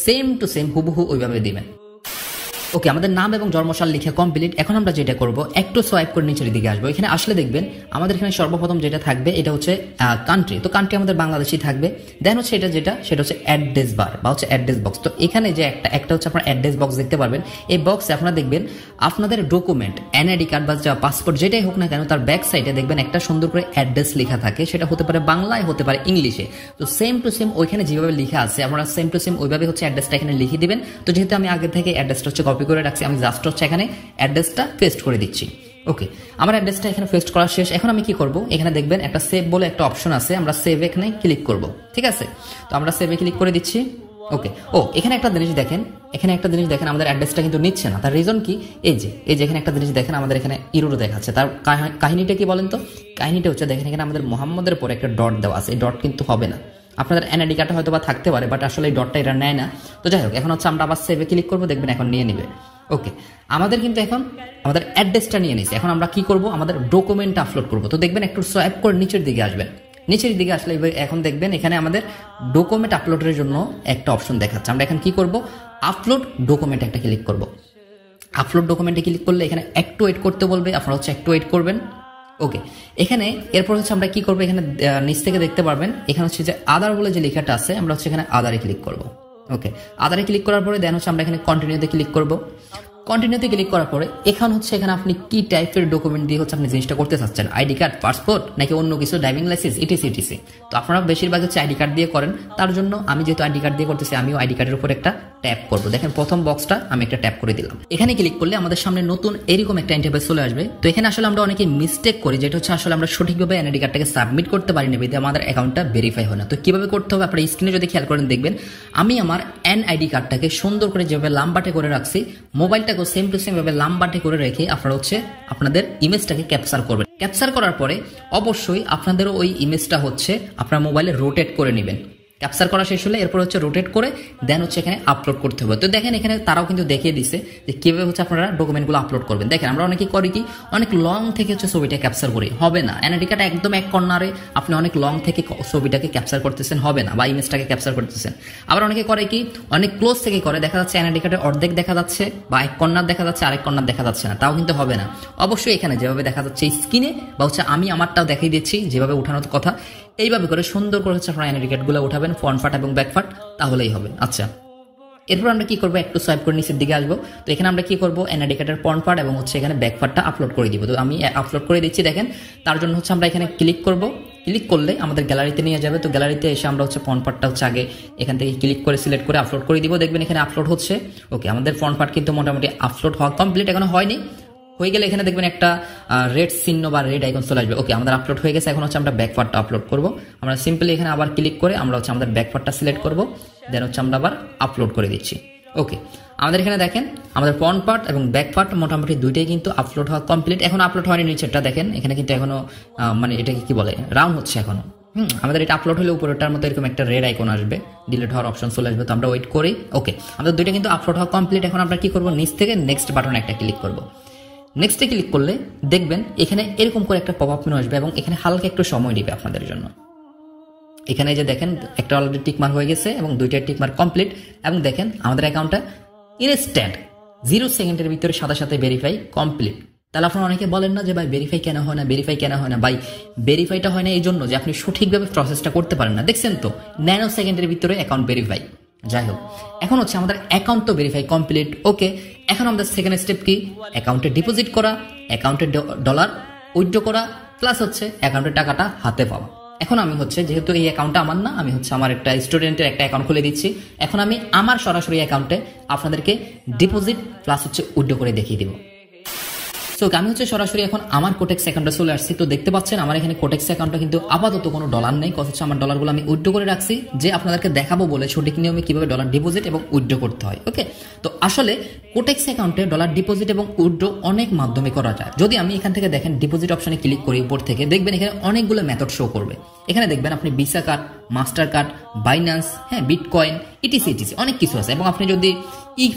সেম টু সেম হুবহু ওইভাবে দিবেন। ওকে, আমাদের নাম এবং জন্মসাল লিখে কমপ্লিট। এখন আমরা যেটা করব, একটু সোয়াইপ করে নিচের দিকে আসবো। এখানে আসলে দেখবেন আমাদের এখানে সর্বপ্রথম যেটা থাকবে এটা হচ্ছে কান্ট্রি। তো কান্ট্রি আমাদের বাংলাদেশই থাকবে। দেন হচ্ছে সেটা হচ্ছে অ্যাড্রেস বার বা হচ্ছে অ্যাড্রেস বক্স। তো এখানে যে একটা হচ্ছে আপনার অ্যাড্রেস বক্স দেখতে পারবেন। এই বক্সে আপনারা দেখবেন আপনাদের ডকুমেন্ট, এনআইডি কার্ড বা পাসপোর্ট যেটাই হোক না কেন, তার ব্যাক সাইডে দেখবেন একটা সুন্দর করে অ্যাড্রেস লেখা থাকে। সেটা হতে পারে বাংলায়, হতে পারে ইংলিশে। তো সেম টু সেম ওইখানে যেভাবে লেখা আছে আপনারা সেম টু সেম ওইভাবে হচ্ছে অ্যাড্রেসটা এখানে লিখে দিবেন। তো যেহেতু আমি আগে থেকে অ্যাড্রেসটা হচ্ছে কপি করে রাখছি, আমি জাস্ট হচ্ছে এখানে অ্যাড্রেসটা পেস্ট করে দিচ্ছি। ওকে, আমার অ্যাড্রেসটা এখানে পেস্ট করা শেষ। এখন আমি কি করব, এখানে দেখবেন একটা সেভ বলে একটা অপশন আছে, আমরা সেভ এখানে ক্লিক করব। ঠিক আছে, তো আমরা সেভে ক্লিক করে দিচ্ছি। ওকে, এখানে একটা জিনিস দেখেন, আমাদের অ্যাড্রেসটা কিন্তু নিচ্ছে না। তার রিজন কি, এই যে এখানে একটা জিনিস দেখেন, আমাদের এখানে ইরোর দেখাচ্ছে। তার কাহিনীটা কি বলেন তো? কাহিনীটা হচ্ছে দেখেন এখানে আমাদের মোহাম্মদের পরে একটা ডট দেওয়া আছে। এই ডট কিন্তু হবে না। আপনাদের এনআইডি কার্ডটা হয়তো বা থাকতে পারে, বাট আসলে এই ডটটা এটা নেয় না। তো যাই হোক, এখন হচ্ছে আমরা আবার সেভে ক্লিক করবো, দেখবেন এখন নিয়ে নিবে। ওকে, আমাদের কিন্তু এখন আমাদের অ্যাড্রেসটা নিয়ে নিছে। এখন আমরা কি করব, আমাদের ডকুমেন্ট আপলোড করব। তো দেখবেন একটু সোয়াইপ করে নিচের দিকে আসবেন। নিচের দিকে আসলে এখন দেখবেন এখানে আমাদের ডকুমেন্ট আপলোডের জন্য একটা অপশন দেখাচ্ছে। আমরা এখন কি করব, আপলোড ডকুমেন্ট একটা ক্লিক করব। আপলোড ডকুমেন্টে ক্লিক করলে এখানে একটু ওয়েট করতে বলবে, আপনারা হচ্ছে একটু ওয়েট করবেন। ওকে, এখানে এরপর হচ্ছে আমরা কি করবো, এখানে নিচ থেকে দেখতে পারবেন এখানে হচ্ছে যে আদার বলে যে লেখাটা আছে, আমরা হচ্ছে এখানে আদারে ক্লিক করব। ওকে, আদারে ক্লিক করার পরে দেন হচ্ছে আমরা এখানে কন্টিনিউতে ক্লিক করব। কন্টিনিউতে ক্লিক করার পরে এখানে হচ্ছে এখানে আপনি কি টাইপের ডকুমেন্ট দিয়ে হচ্ছে আপনি জিনিসটা করতে চাচ্ছেন, আইডি কার্ড, পাসপোর্ট নাকি অন্য কিছু, ড্রাইভিং লাইসেন্স, ইটিসি। তো আপনারা বেশিরভাগ হচ্ছে আইডি কার্ড দিয়ে করেন। তার জন্য আমি যেহেতু আইডি কার্ড দিয়ে করতেছি, আমিও আইডি কার্ডের উপর একটা ট্যাপ করব। দেখেন প্রথম বক্সটা আমি একটা ট্যাপ করে দিলাম। এখানে ক্লিক করলে আমাদের সামনে নতুন এরকম একটা ইন্টারফেস চলে আসবে। তো এখানে আসলে আমরা অনেকে মিস্টেক করি, যেটা হচ্ছে আসলে আমরা সঠিকভাবে এনআইডি কার্ডটাকে সাবমিট করতে পারি না, বিধায় আমাদের অ্যাকাউন্টটা ভেরিফাই হয় না। তো কিভাবে করতে হবে, আপনার স্ক্রিনে যদি খেয়াল করেন দেখবেন আমি আমার এনআইডি কার্ডটাকে সুন্দর করে যেভাবে লাম্বাটে করে রাখছি, মোবাইলটাকেও সেম টু সেম ভাবে লাম্বাটে করে রেখে আপনারা হচ্ছে আপনাদের ইমেজটাকে ক্যাপচার করবেন। ক্যাপচার করার পরে অবশ্যই আপনাদেরও ওই ইমেজটা হচ্ছে আপনার মোবাইলে রোটেট করে নেবেন। ক্যাপচার করা শেষ হলে এরপর হচ্ছে রোটেট করে দেন হচ্ছে এখানে আপলোড করতে হবে। তো দেখেন এখানে তারাও কিন্তু দেখিয়ে দিচ্ছে যে কিভাবে হচ্ছে আপনারা ডকুমেন্টগুলো আপলোড করবেন। দেখেন আমরা অনেকে করি কি, অনেক লং থেকে হচ্ছে ছবিটা ক্যাপচার করি, হবে না। এনআইডি কার্ড একদম এক কর্নারে আপনি অনেক লং থেকে ছবিটাকে ক্যাপচার করতেছেন, হবে না, বা ইমেজটাকে ক্যাপচার করতেছেন। আবার অনেকে করে কি, অনেক ক্লোজ থেকে করে, দেখা যাচ্ছে এনআইডি কার্ডের অর্ধেক দেখা যাচ্ছে বা এক কর্নার দেখা যাচ্ছে, আরেক কর্নার দেখা যাচ্ছে না, তাও কিন্তু হবে না। অবশ্যই এখানে যেভাবে দেখা যাচ্ছে স্ক্রিনে বা হচ্ছে আমি আমারটাও দেখিয়ে দিচ্ছি যেভাবে উঠানোর কথা, এইভাবে করে সুন্দর করে হচ্ছে আপনারা এনআইডি কার্ডগুলো উঠাবেন, ফ্রন্ট পার্ট এবং ব্যাক পার্ট, তাহলেই হবে। আচ্ছা, এরপর আমরা কি করবো, একটু সোয়াইপ করে নিচের দিকে আসবো। তো এখানে আমরা কি করবো, এনআইডি কার্ডের ফ্রন্ট পার্ট এবং হচ্ছে এখানে ব্যাক পার্টটা আপলোড করে দিব। তো আমি আপলোড করে দিচ্ছি। দেখেন তার জন্য হচ্ছে আমরা এখানে ক্লিক করব। ক্লিক করলে আমাদের গ্যালারিতে নিয়ে যাবে। তো গ্যালারিতে এসে আমরা হচ্ছে ফ্রন্ট পার্টটা হচ্ছে আগে এখান থেকে ক্লিক করে সিলেক্ট করে আপলোড করে দিব। দেখবেন এখানে আপলোড হচ্ছে। ওকে, আমাদের ফ্রন্ট পার্ট কিন্তু মোটামুটি আপলোড হওয়া কমপ্লিট, এখনো হয়নি। হয়ে গেলে এখানে দেখবেন একটা রেড চিহ্ন বা রেড আইকন চলে আসবে। ওকে, আমাদের আপলোড হয়ে গেছে। এখন হচ্ছে আমরা ব্যাক পার্টটা আপলোড করব। আমরা সিম্পলি এখানে আবার ক্লিক করে আমরা হচ্ছে আমাদের ব্যাক পার্টটা সিলেক্ট করব, দেন হচ্ছে আমরা আবার আপলোড করে দিচ্ছি। ওকে, আমাদের এখানে দেখেন আমাদের ফ্রন্ট পার্ট এবং ব্যাক পার্ট মোটামুটি দুইটাই কিন্তু আপলোড হওয়া কমপ্লিট। এখন আপলোড হয়নি নিচেরটা, দেখেন এখানে কিন্তু এখনো মানে এটাকে কি বলে, রাউন্ড হচ্ছে এখনো। আমাদের এটা আপলোড হলে উপরেরটার মতো এরকম একটা রেড আইকন আসবে, ডিলিট হওয়ার অপশন চলে আসবে। তো আমরা ওয়েট করি। ওকে, আমাদের দুইটা কিন্তু আপলোড হওয়া কমপ্লিট। এখন আমরা কি করবো, নিচ থেকে নেক্সট বাটনে একটা ক্লিক করবো। নেক্সটে ক্লিক করলে দেখবেন এখানে এরকম করে একটা পপ আপ মেনু আসবে এবং এখানে হালকা একটু সময় নেবে আপনাদের জন্য। এখানে যে দেখেন একটা অলরেডি টিকমার্ক হয়ে গেছে এবং দুইটা টিকমার্ক কমপ্লিট, এবং দেখেন আমাদের অ্যাকাউন্টটা ইনস্ট্যান্ট 0 সেকেন্ডের ভিতরে সাথে ভেরিফাই কমপ্লিট। তাহলে আপনারা অনেকে বলেন না যে ভাই ভেরিফাই কেন হয় না, ভাই ভেরিফাইটা হয় না এই জন্য যে আপনি সঠিকভাবে প্রসেসটা করতে পারেন না। দেখছেন তো, ন্যানো সেকেন্ডের ভিতরে অ্যাকাউন্ট ভেরিফাই। যাই হোক, এখন হচ্ছে আমাদের অ্যাকাউন্ট তো ভেরিফাই কমপ্লিট। ওকে, এখন আমাদের সেকেন্ড স্টেপ কি, অ্যাকাউন্টে ডিপোজিট করা, অ্যাকাউন্টে ডলার উইথড্র করা, প্লাস হচ্ছে অ্যাকাউন্টের টাকাটা হাতে পাওয়া। এখন আমি হচ্ছে যেহেতু এই অ্যাকাউন্টটা আমার না, আমি হচ্ছে আমার একটা স্টুডেন্টের একটা অ্যাকাউন্ট খুলে দিচ্ছি। এখন আমি আমার সরাসরি অ্যাকাউন্টে আপনাদেরকে ডিপোজিট প্লাস হচ্ছে উইথড্র করে দেখিয়ে দিব। সো আমি হচ্ছে সরাসরি এখন আমার কোটেক্স অ্যাকাউন্টে চলে আসছি। তো দেখতে পাচ্ছেন আমার এখানে কোটেক্স অ্যাকাউন্টে কিন্তু আপাতত কোনো ডলার নেই, কথা হচ্ছে আমার ডলারগুলো আমি উইথড্র করে রাখছি, যে আপনাদেরকে দেখাবো বলে সঠিক নিয়মে কিভাবে ডলার ডিপোজিট এবং উইথড্র করতে হয়। ওকে, তো আসলে কোটেক্স অ্যাকাউন্টে ডলার ডিপোজিট এবং উইথড্র অনেক মাধ্যমে করা যায়। যদি আমি এখান থেকে দেখেন ডিপোজিট অপশনে ক্লিক করি উপর থেকে, দেখবেন এখানে অনেকগুলো মেথড শো করবে। এখানে দেখবেন আপনি visa card, master card, Binance, bitcoin, etc অনেক কিছু আছে। এবং আপনি যদি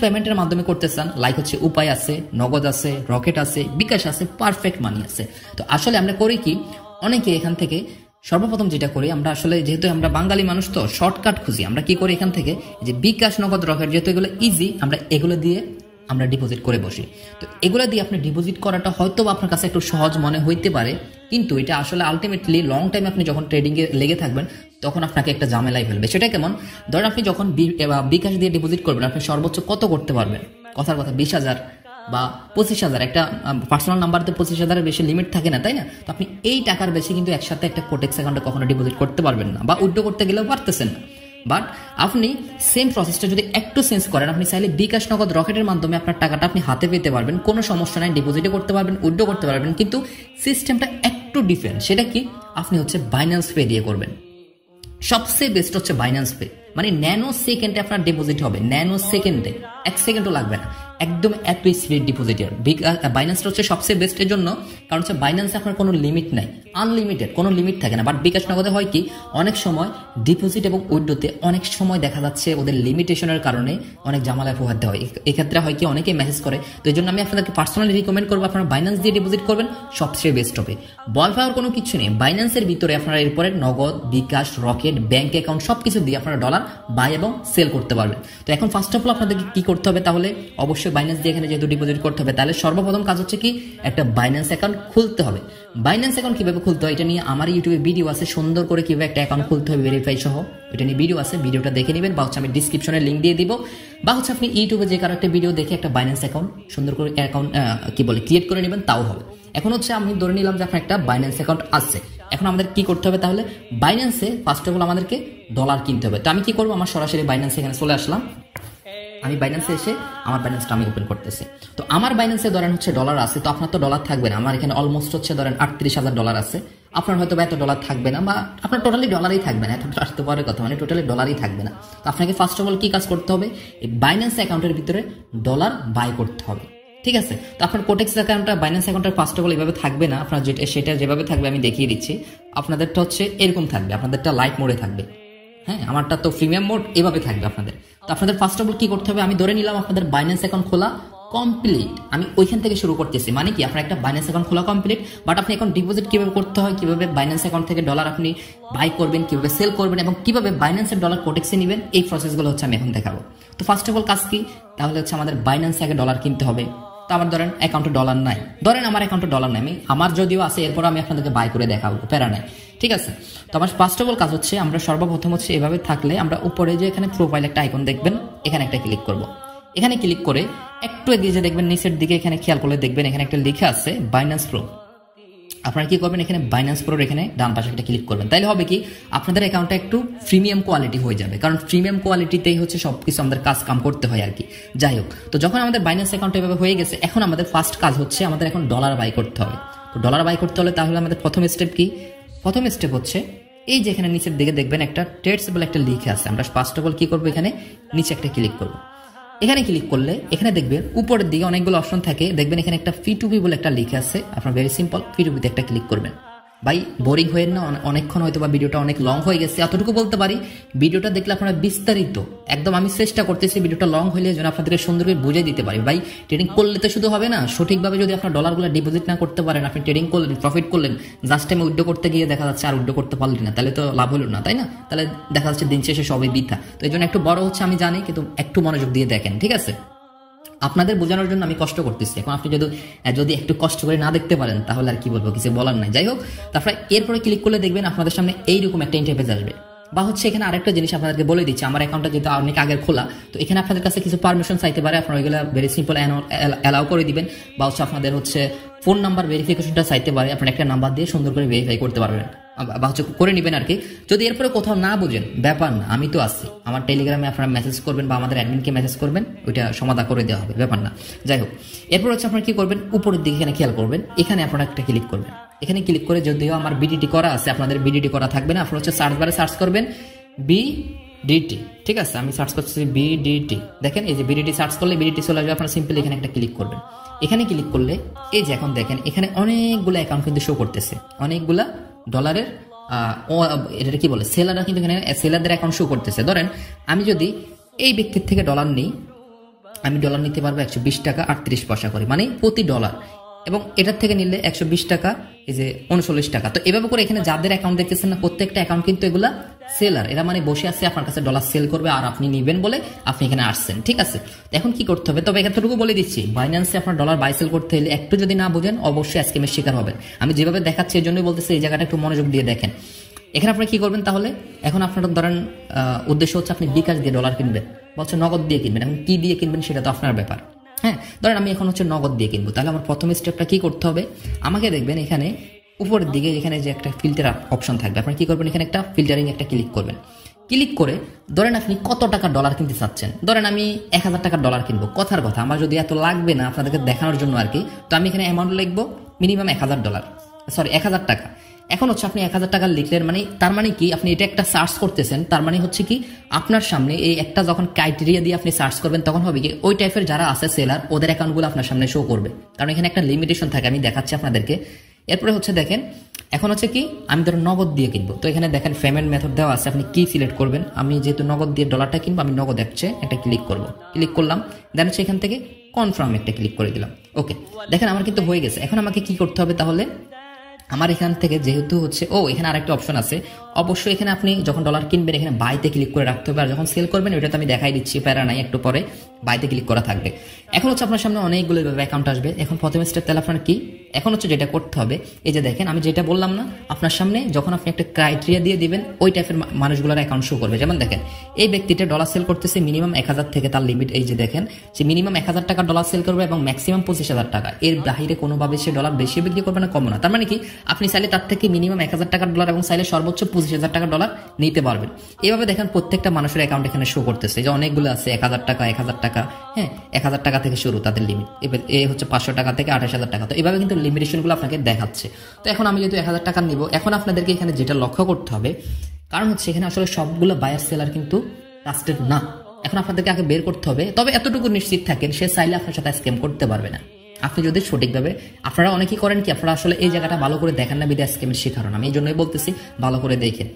পেমেন্টের মাধ্যমে করতে চান, লাইক হচ্ছে উপায় আছে, নগদ আছে, রকেট আছে, বিকাশ আছে, পারফেক্ট মানি আছে। তো আসলে আমরা করি কি, অনেকে এখান থেকে সর্বপ্রথম যেটা করি আমরা, আসলে যেহেতু আমরা বাঙালি মানুষ তো শর্টকাট খুঁজি, আমরা কি করি এখান থেকে যে বিকাশ, নগদ, রকেট, যেহেতু এগুলো ইজি, আমরা এগুলো দিয়ে আমরা ডিপোজিট করে বসি। তো এগুলো দিয়ে আপনি ডিপোজিট করাটা হয়তো আপনার কাছে একটু সহজ মনে হইতে পারে, কিন্তু এটা আসলে আলটিমেটলি লং টাইম আপনি যখন ট্রেডিংয়ে লেগে থাকবেন তখন আপনাকে একটা ঝামেলায় ফেলবে। সেটা কেমন? ধরেন আপনি যখন বিকাশ দিয়ে ডিপোজিট করবেন, আপনি সর্বোচ্চ কত করতে পারবেন? কথার কথা 20,000 বা 25,000। একটা পার্সোনাল নাম্বারতে 25,000-এর বেশি লিমিট থাকে না, তাই না? তো আপনি এই টাকার বেশি কিন্তু একসাথে একটা কোটেক্স অ্যাকাউন্টে কখনো ডিপোজিট করতে পারবেন না, বা উইথড্র করতে গেলেও পারতেছেন না। বাট আপনি সেম প্রসেসটা যদি একটু চেঞ্জ করেন, আপনি চাইলে বিকাশ নগদ রকেটের মাধ্যমে আপনার টাকাটা আপনি হাতে পেতে পারবেন, কোনো সমস্যা নাই, ডিপোজিটও করতে পারবেন, উইথড্র করতে পারবেন। কিন্তু সিস্টেমটা একটু ডিফারেন্ট। সেটা কি? আপনি হচ্ছে বাইন্যান্স পে দিয়ে করবেন। সবচেয়ে বেস্ট হচ্ছে বাইন্যান্স পে, মানে ন্যানো সেকেন্ডে আপনার ডিপোজিট হবে, ন্যানো সেকেন্ডে, 1 সেকেন্ডও লাগবে না, একদম এতই স্পিড ডিপোজিটের। বাইন্যান্সটা হচ্ছে সবচেয়ে বেস্টের জন্য, কারণ হচ্ছে বাইন্যান্সে আপনার কোনো লিমিট নাই, আনলিমিটেড, কোনো লিমিট থাকে না। বাট বিকাশ নগদে হয় কি, অনেক সময় ডিপোজিট এবং উইথড্রোতে অনেক সময় দেখা যাচ্ছে ওদের লিমিটেশনের কারণে অনেক ঝামেলায় পোহাতে হয়। এক্ষেত্রে হয় কি, অনেকেই মেসেজ করে। তো এই জন্য আমি আপনাদেরকে পার্সোনালি রিকমেন্ড করবো আপনারা বাইন্যান্স দিয়ে ডিপোজিট করবেন, সবচেয়ে বেস্ট হবে। বল পাওয়ার কোনো কিছু নেই, বাইন্যান্সের ভিতরে আপনারা এরপরে নগদ, বিকাশ, রকেট, ব্যাংক অ্যাকাউন্ট সবকিছু দিয়ে আপনারা ডলার বাই এবং সেল করতে পারবেন। তো এখন ফার্স্ট অফ অল আপনাদেরকে কি করতে হবে? তাহলে অবশ্যই বাইন্যান্স দিয়ে এখানে যেহেতু ডিপোজিট করতে হবে, তাহলে সর্বপ্রথম কাজ হচ্ছে কি, একটা বাইন্যান্স অ্যাকাউন্ট খুলতে হবে। বাইন্যান্স অ্যাকাউন্ট কিভাবে খুলতে হয় এটা নিয়ে আমার ইউটিউবে ভিডিও আছে, সুন্দর করে কিভাবে একটা অ্যাকাউন্ট খুলতে হবে ভেরিফাই সহ, এটা নিয়ে ভিডিও আছে, ভিডিওটা দেখে নেবেন, বা হচ্ছে আমি ডিসক্রিপশনে লিঙ্ক দিয়ে দিব, বা হচ্ছে আপনি ইউটিউবে যে কারো একটা ভিডিও দেখে একটা বাইন্যান্স অ্যাকাউন্ট সুন্দর করে অ্যাকাউন্ট ক্রিয়েট করে নেবেন, তাও হবে। এখন হচ্ছে আমি ধরে নিলাম যে আপনার একটা বাইন্যান্স অ্যাকাউন্ট আছে। এখন আমাদের কি করতে হবে? তাহলে বাইন্যান্সে ফার্স্ট অফ অল আমাদেরকে ডলার কিনতে হবে। তো আমি কি করবো, আমার সরাসরি বাইন্যান্সে এখানে চলে আসলাম। আমি বাইন্যান্সে এসে আমার বাইন্যান্সটা আমি ওপেন করতেছি। তো আমার বাইন্যান্সে ধরেন হচ্ছে ডলার আছে, তো আপনার তো ডলার থাকবে না। আমার এখানে অলমোস্ট হচ্ছে ধরেন 38,000 ডলার আছে। আপনার হয়তো বা এত ডলার থাকবে না, বা আপনার টোটালি ডলারই থাকবে না, এত আসতে পারে কথা, মানে টোটালি ডলারই থাকবে না। তো আপনাকে ফার্স্ট অফ অল কি কাজ করতে হবে? এই বাইন্যান্স অ্যাকাউন্টের ভিতরে ডলার বাই করতে হবে, ঠিক আছে? তো আপনার কোটেক্স অ্যাকাউন্টটা বাইন্যান্স অ্যাকাউন্টের ফার্স্ট অফ অল এভাবে থাকবে না, আপনার সেটা যেভাবে থাকবে আমি দেখিয়ে দিচ্ছি। আপনাদেরটা হচ্ছে এরকম থাকবে, আপনাদেরটা লাইট মোডে থাকবে, হ্যাঁ, আমারটা তো প্রিমিয়াম মোড, এভাবে থাকবে আপনাদের। তো আপনাদের ফার্স্ট অফ অল কি করতে হবে? আমি ধরে নিলাম আপনাদের বাইন্যান্স অ্যাকাউন্ট খোলা কমপ্লিট, আমি ওইখান থেকে শুরু করতেছি। মানে কি, আপনার একটা বাইন্যান্স অ্যাকাউন্ট খোলা কমপ্লিট, বাট আপনি এখন ডিপোজিট কিভাবে করতে হয়, কিভাবে বাইন্যান্স অ্যাকাউন্ট থেকে ডলার আপনি বাই করবেন, কিভাবে সেল করবেন, এবং কিভাবে বাইন্যান্সের ডলার কোটেক্সে নেবেন, এই প্রসেসগুলো হচ্ছে আমি এখন দেখাবো। তো ফার্স্ট অফ অল কাজ কি? তাহলে হচ্ছে আমাদের বাইন্যান্স থেকে ডলার কিনতে হবে। তো আমার ধরেন অ্যাকাউন্টে ডলার নাই, ধরেন আমার অ্যাকাউন্টে ডলার নাই, আমার যদিও আছে, এরপর আমি আপনাদেরকে বাই করে দেখাবো, প্যারা নাই, ঠিক আছে? তো আমার ফার্স্ট অফ অল কাজ হচ্ছে, আমরা সর্বপ্রথম হচ্ছে এভাবে থাকলে আমরা উপরে যে এখানে প্রোফাইল একটা আইকন দেখবেন, এখানে একটা ক্লিক করব। এখানে ক্লিক করে একটু এগিয়ে যে দেখবেন নিচের দিকে, এখানে খেয়াল করলে দেখবেন এখানে একটা লেখা আছে বাইন্যান্স প্রো। আপনারা কি করবেন? এখানে বাইন্যান্স প্রোর এখানে ডান পাশে একটা ক্লিক করবেন। তাইলে হবে কি, আপনাদের অ্যাকাউন্টটা একটু প্রিমিয়াম কোয়ালিটি হয়ে যাবে, কারণ প্রিমিয়াম কোয়ালিটিতেই হচ্ছে সবকিছু আমাদের কাজ কাম করতে হয় আর কি। যাই হোক, তো যখন আমাদের বাইন্যান্স অ্যাকাউন্ট এভাবে হয়ে গেছে, এখন আমাদের ফার্স্ট কাজ হচ্ছে আমাদের এখন ডলার বাই করতে হবে। তো ডলার বাই করতে হলে তাহলে আমাদের প্রথম স্টেপ কি? প্রথম স্টেপ হচ্ছে এই যে এখানে নিচের দিকে দেখবেন একটা ট্রেডস বলে একটা লিখে আছে, আমরা ফার্স্ট অফ অল কি করবো, এখানে নিচে একটা ক্লিক করবো। এখানে ক্লিক করলে এখানে দেখবেন উপরের দিকে অনেকগুলো অপশন থাকে, দেখবেন এখানে একটা P2P বলে একটা লিখে আছে, আপনার ভেরি সিম্পল P2P-তে একটা ক্লিক করবেন। ভাই বোরিং হয়ে না, অনেকক্ষণ হয়তো বা ভিডিওটা অনেক লং হয়ে গেছে, এতটুকু বলতে পারি, ভিডিওটা দেখলে আপনারা বিস্তারিত একদম, আমি চেষ্টা করতেছি ভিডিওটা লং হলে যেন আপনাদেরকে সুন্দর করে বুঝিয়ে দিতে পারি। ভাই ট্রেডিং করলে তো শুধু হবে না, সঠিকভাবে যদি আপনার ডলারগুলো ডিপোজিট না করতে পারেন, আপনি ট্রেডিং করলেন, প্রফিট করলেন, জাস্ট টাইমে উইথড্র করতে গিয়ে দেখা যাচ্ছে আর উইথড্র করতে পারলেন না, তাহলে তো লাভ হলো না, তাই না? তাহলে দেখা যাচ্ছে দিন শেষে সবই বৃথা। তো এই জন্য একটু বড় হচ্ছে আমি জানি, কিন্তু একটু মনোযোগ দিয়ে দেখেন, ঠিক আছে? আপনাদের বোঝানোর জন্য আমি কষ্ট করতেছি। এখন আপনি যদি একটু কষ্ট করে না দেখতে পারেন তাহলে আর কি বলবো, কিছু বলার নাই। যাই হোক, তারপরে এরপরে ক্লিক করলে দেখবেন আপনাদের সামনে এইরকম একটা ইন্টারফেস আসবে। বা হচ্ছে এখানে আরেকটা জিনিস আপনাদেরকে বলে দিচ্ছি, আমার অ্যাকাউন্টটা যেহেতু অনেক আগের খোলা, তো এখানে আপনাদের কাছে কিছু পারমিশন চাইতে পারে, আপনারা ওইগুলো ভেরি সিম্পল অ্যালাউ করে দিবেন। বা হচ্ছে আপনাদের হচ্ছে ফোন নাম্বার ভেরিফিকেশনটা চাইতে পারে, আপনার একটা নাম্বার দিয়ে সুন্দর করে ভেরিফাই করতে পারবেন, বা হচ্ছে করে নেবেন আর কি। যদি এরপরে কোথাও না বুঝেন, ব্যাপার না, আমি তো আছি, আমার টেলিগ্রামে আপনারা মেসেজ করবেন বা আমাদের অ্যাডমিনকে মেসেজ করবেন, ওইটা সমাধান করে দেওয়া হবে, ব্যাপার না। যাই হোক, এরপর হচ্ছে আপনারা কি করবেন, উপরের দিকে এখানে খেয়াল করবেন, এখানে আপনারা একটা ক্লিক করবেন। এখানে ক্লিক করে যদিও আমার বিডিটি করা আছে, আপনাদের বিডিটি করা থাকবে না, আপনারা হচ্ছে সার্চ বারে সার্চ করবেন BDT, ঠিক আছে? আমি সার্চ করছি BDT, দেখেন এই যে BDT সার্চ করলে BDT চলে আসবে, আপনারা সিম্পলি এখানে একটা ক্লিক করবেন। এখানে ক্লিক করলে এই যে এখন দেখেন এখানে অনেকগুলো অ্যাকাউন্ট কিন্তু শো করতেছে, অনেকগুলা ডলারের এটা কি বলে, সেলাররা কিন্তু এখানে সেলারদের অ্যাকাউন্ট শো করতেছে। ধরেন আমি যদি এই ব্যক্তির থেকে ডলার নিই, আমি ডলার নিতে পারবো 120 টাকা 38 পয়সা করে, মানে প্রতি ডলার, এবং এটার থেকে নিলে 120 টাকা, এই যে 39 টাকা। তো এভাবে করে এখানে যাদের অ্যাকাউন্ট দেখতেছেন না, প্রত্যেকটা অ্যাকাউন্ট কিন্তু এগুলা সেলার, এরা মানে বসে আছে আপনার কাছে ডলার সেল করবে আর আপনি নিবেন বলে আপনি এখানে আসছেন, ঠিক আছে। এখন কি করতে হবে, তবে এতটুকু বলে দিচ্ছি, বাইন্যান্সে আপনার ডলার বাই সেল করতে হলে একটু যদি না বুঝেন অবশ্যই স্ক্যামের শিকার হবেন। আমি যেভাবে দেখাচ্ছি এই জন্যই বলতেছি এই জায়গাটা একটু মনোযোগ দিয়ে দেখেন। এখানে আপনারা কি করবেন তাহলে, এখন আপনার ধরেন উদ্দেশ্য হচ্ছে আপনি বিকাশ দিয়ে ডলার কিনবেন বা হচ্ছে নগদ দিয়ে কিনবেন। এখন কি দিয়ে কিনবেন সেটা তো আপনার ব্যাপার। হ্যাঁ, ধরেন আমি এখন হচ্ছে নগদ দিয়ে কিনবো, তাহলে আমার প্রথম স্টেপটা কি করতে হবে, আমাকে দেখবেন এখানে উপরের দিকে এখানে যে একটা ফিল্টার অপশন থাকবে, আপনার কি করবেন এখানে একটা ফিল্টারিং একটা ক্লিক করবেন। ক্লিক করে ধরেন আপনি কত টাকা ডলার কিনতে চাচ্ছেন, ধরেন আমি 1000 টাকার ডলার কিনবো, কথার কথা আমার যদি এত লাগবে না আপনাদেরকে দেখানোর জন্য আর কি, তো আমি এখানে অ্যামাউন্ট লিখবো মিনিমাম 1000 টাকা। এখন হচ্ছে আপনি 1000 টাকা লিখলেন, মানে তার মানে কি আপনি এটা একটা সার্চ করতেছেন, তার মানে হচ্ছে কি আপনার সামনে এই একটা যখন ক্রাইটেরিয়া দিয়ে আপনি সার্চ করবেন তখন হবে কি ওই টাইপের যারা আছে সেলার ওদের অ্যাকাউন্টগুলো আপনার সামনে শো করবে, কারণ এখানে একটা লিমিটেশন থাকে, আমি দেখাচ্ছি আপনাদেরকে। এরপরে হচ্ছে দেখেন এখন হচ্ছে কি আমি ধরো নগদ দিয়ে কিনবো, তো এখানে দেখেন পেমেন্ট মেথড দেওয়া আছে, আপনি কি সিলেক্ট করবেন। আমি যেহেতু নগদ দিয়ে ডলারটা কিনবো আমি নগদ একটা ক্লিক করবো, ক্লিক করলাম, দেন হচ্ছে এখান থেকে কনফার্ম একটা ক্লিক করে দিলাম। ওকে, দেখেন আমার কিন্তু হয়ে গেছে। এখন আমাকে কি করতে হবে তাহলে, আমার এখান থেকে যেহেতু হচ্ছে এখানে আরেকটা অপশন আছে, অবশ্যই এখানে আপনি যখন ডলার কিনবেন এখানে বাইতে ক্লিক করে রাখতে হবে, আর যখন সেল করবেন ওইটা তো আমি দেখাই দিচ্ছি, প্যারা নাই, একটু পরে বাইতে ক্লিক করা থাকবে। এখন হচ্ছে আপনার সামনে অনেকগুলো অ্যাকাউন্ট আসবে। এখন প্রথম স্টেপ তাহলে আপনার কি, এখন হচ্ছে যেটা করতে হবে, এই যে দেখেন আমি যেটা বললাম না, আপনার সামনে যখন আপনি একটা ক্রাইটেরিয়া দিয়ে দিবেন ওই টাইপের মানুষগুলোর অ্যাকাউন্ট শো করবে। যেমন দেখেন এই ব্যক্তিটা ডলার সেল করতেছে মিনিমাম 1000 থেকে, তার লিমিট এই যে দেখেন সে মিনিমাম 1000 টাকা ডলার সেল করবে এবং ম্যাক্সিমাম 25000 টাকা, এর বাইরে কোনোভাবে সে ডলার বেশি বিক্রি করবে না, কম না। তার মানে কি আপনি চাইলে তার থেকে মিনিমাম 1000 টাকার ডলার এবং চাইলে সর্বোচ্চ 25000 টাকার ডলার নিতে পারবেন। এইভাবে দেখেন প্রত্যেকটা মানুষের অ্যাকাউন্ট এখানে শো করতেছে, যে অনেকগুলো আছে 1000 টাকা 1000 টাকা, হ্যাঁ 1000 টাকা থেকে শুরু তাদের লিমিট, এ হচ্ছে 500 টাকা থেকে 28000 টাকা। তো এইভাবে কিন্তু লিমিটেশনগুলো আপনাকে দেখাচ্ছে। তো এখন আমি যেহেতু 1000 টাকা নিব, এখন আপনাদেরকে এখানে যেটা লক্ষ্য করতে হবে, কারণ হচ্ছে এখানে আসলে সবগুলো বায়ার সেলার কিন্তু ট্রাস্টেড না। এখন আপনাদেরকে আগে বের করতে হবে, তবে এতটুকু নিশ্চিত থাকেন সে চাইলে আপনার সাথে স্ক্যাম করতে পারবে না, আপনি যদি সঠিকভাবে। আপনারা অনেকেই করেন কি, আপনারা আসলে এই জায়গাটা ভালো করে দেখেন না, বিদায় স্ক্যামের শিকার হন। আমি এই জন্যই বলতেছি ভালো করে দেখেন।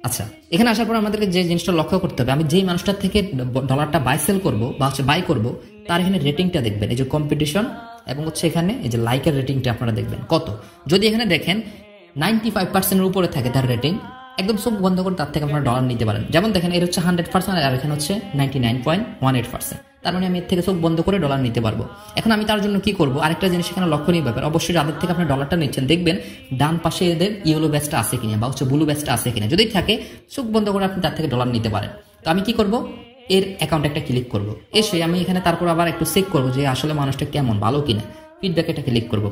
আচ্ছা, এখানে আসার পর আমাদেরকে যে জিনিসটা লক্ষ্য করতে হবে, আমি যেই মানুষটার থেকে ডলারটা বাই সেল করবো বা হচ্ছে বাই করবো তার এখানে রেটিংটা দেখবেন, এই যে কম্পিটিশন এবং হচ্ছে এখানে এই যে লাইকের রেটিংটা আপনারা দেখবেন কত। যদি এখানে দেখেন 95% উপরে থাকে তার রেটিং, একদম চোখ বন্ধ করে তার থেকে আপনারা ডলার নিতে পারেন। যেমন দেখেন এর হচ্ছে 100% আর এখানে হচ্ছে 99.18%, তার মানে আমি এর থেকে চোখ বন্ধ করে ডলার নিতে পারবো। এখন আমি তার জন্য কি করবো, আরেকটা জিনিস এখানে লক্ষণীয় ব্যাপার, অবশ্যই যাদের থেকে আপনি ডলারটা নিচ্ছেন দেখবেন ডান পাশে এদের ইয়েলো ব্যাচটা আছে কিনা বা হচ্ছে ব্লু ব্যাচটা আছে কিনা, যদি থাকে চোখ বন্ধ করে আপনি তার থেকে ডলার নিতে পারেন। তো আমি কি করব, এর অ্যাকাউন্টে একটা ক্লিক করব, এসে আমি এখানে তারপর আবার একটু চেক করবো যে আসলে মানুষটা কেমন, ভালো কিনা। ফিডব্যাকে একটা ক্লিক করবো,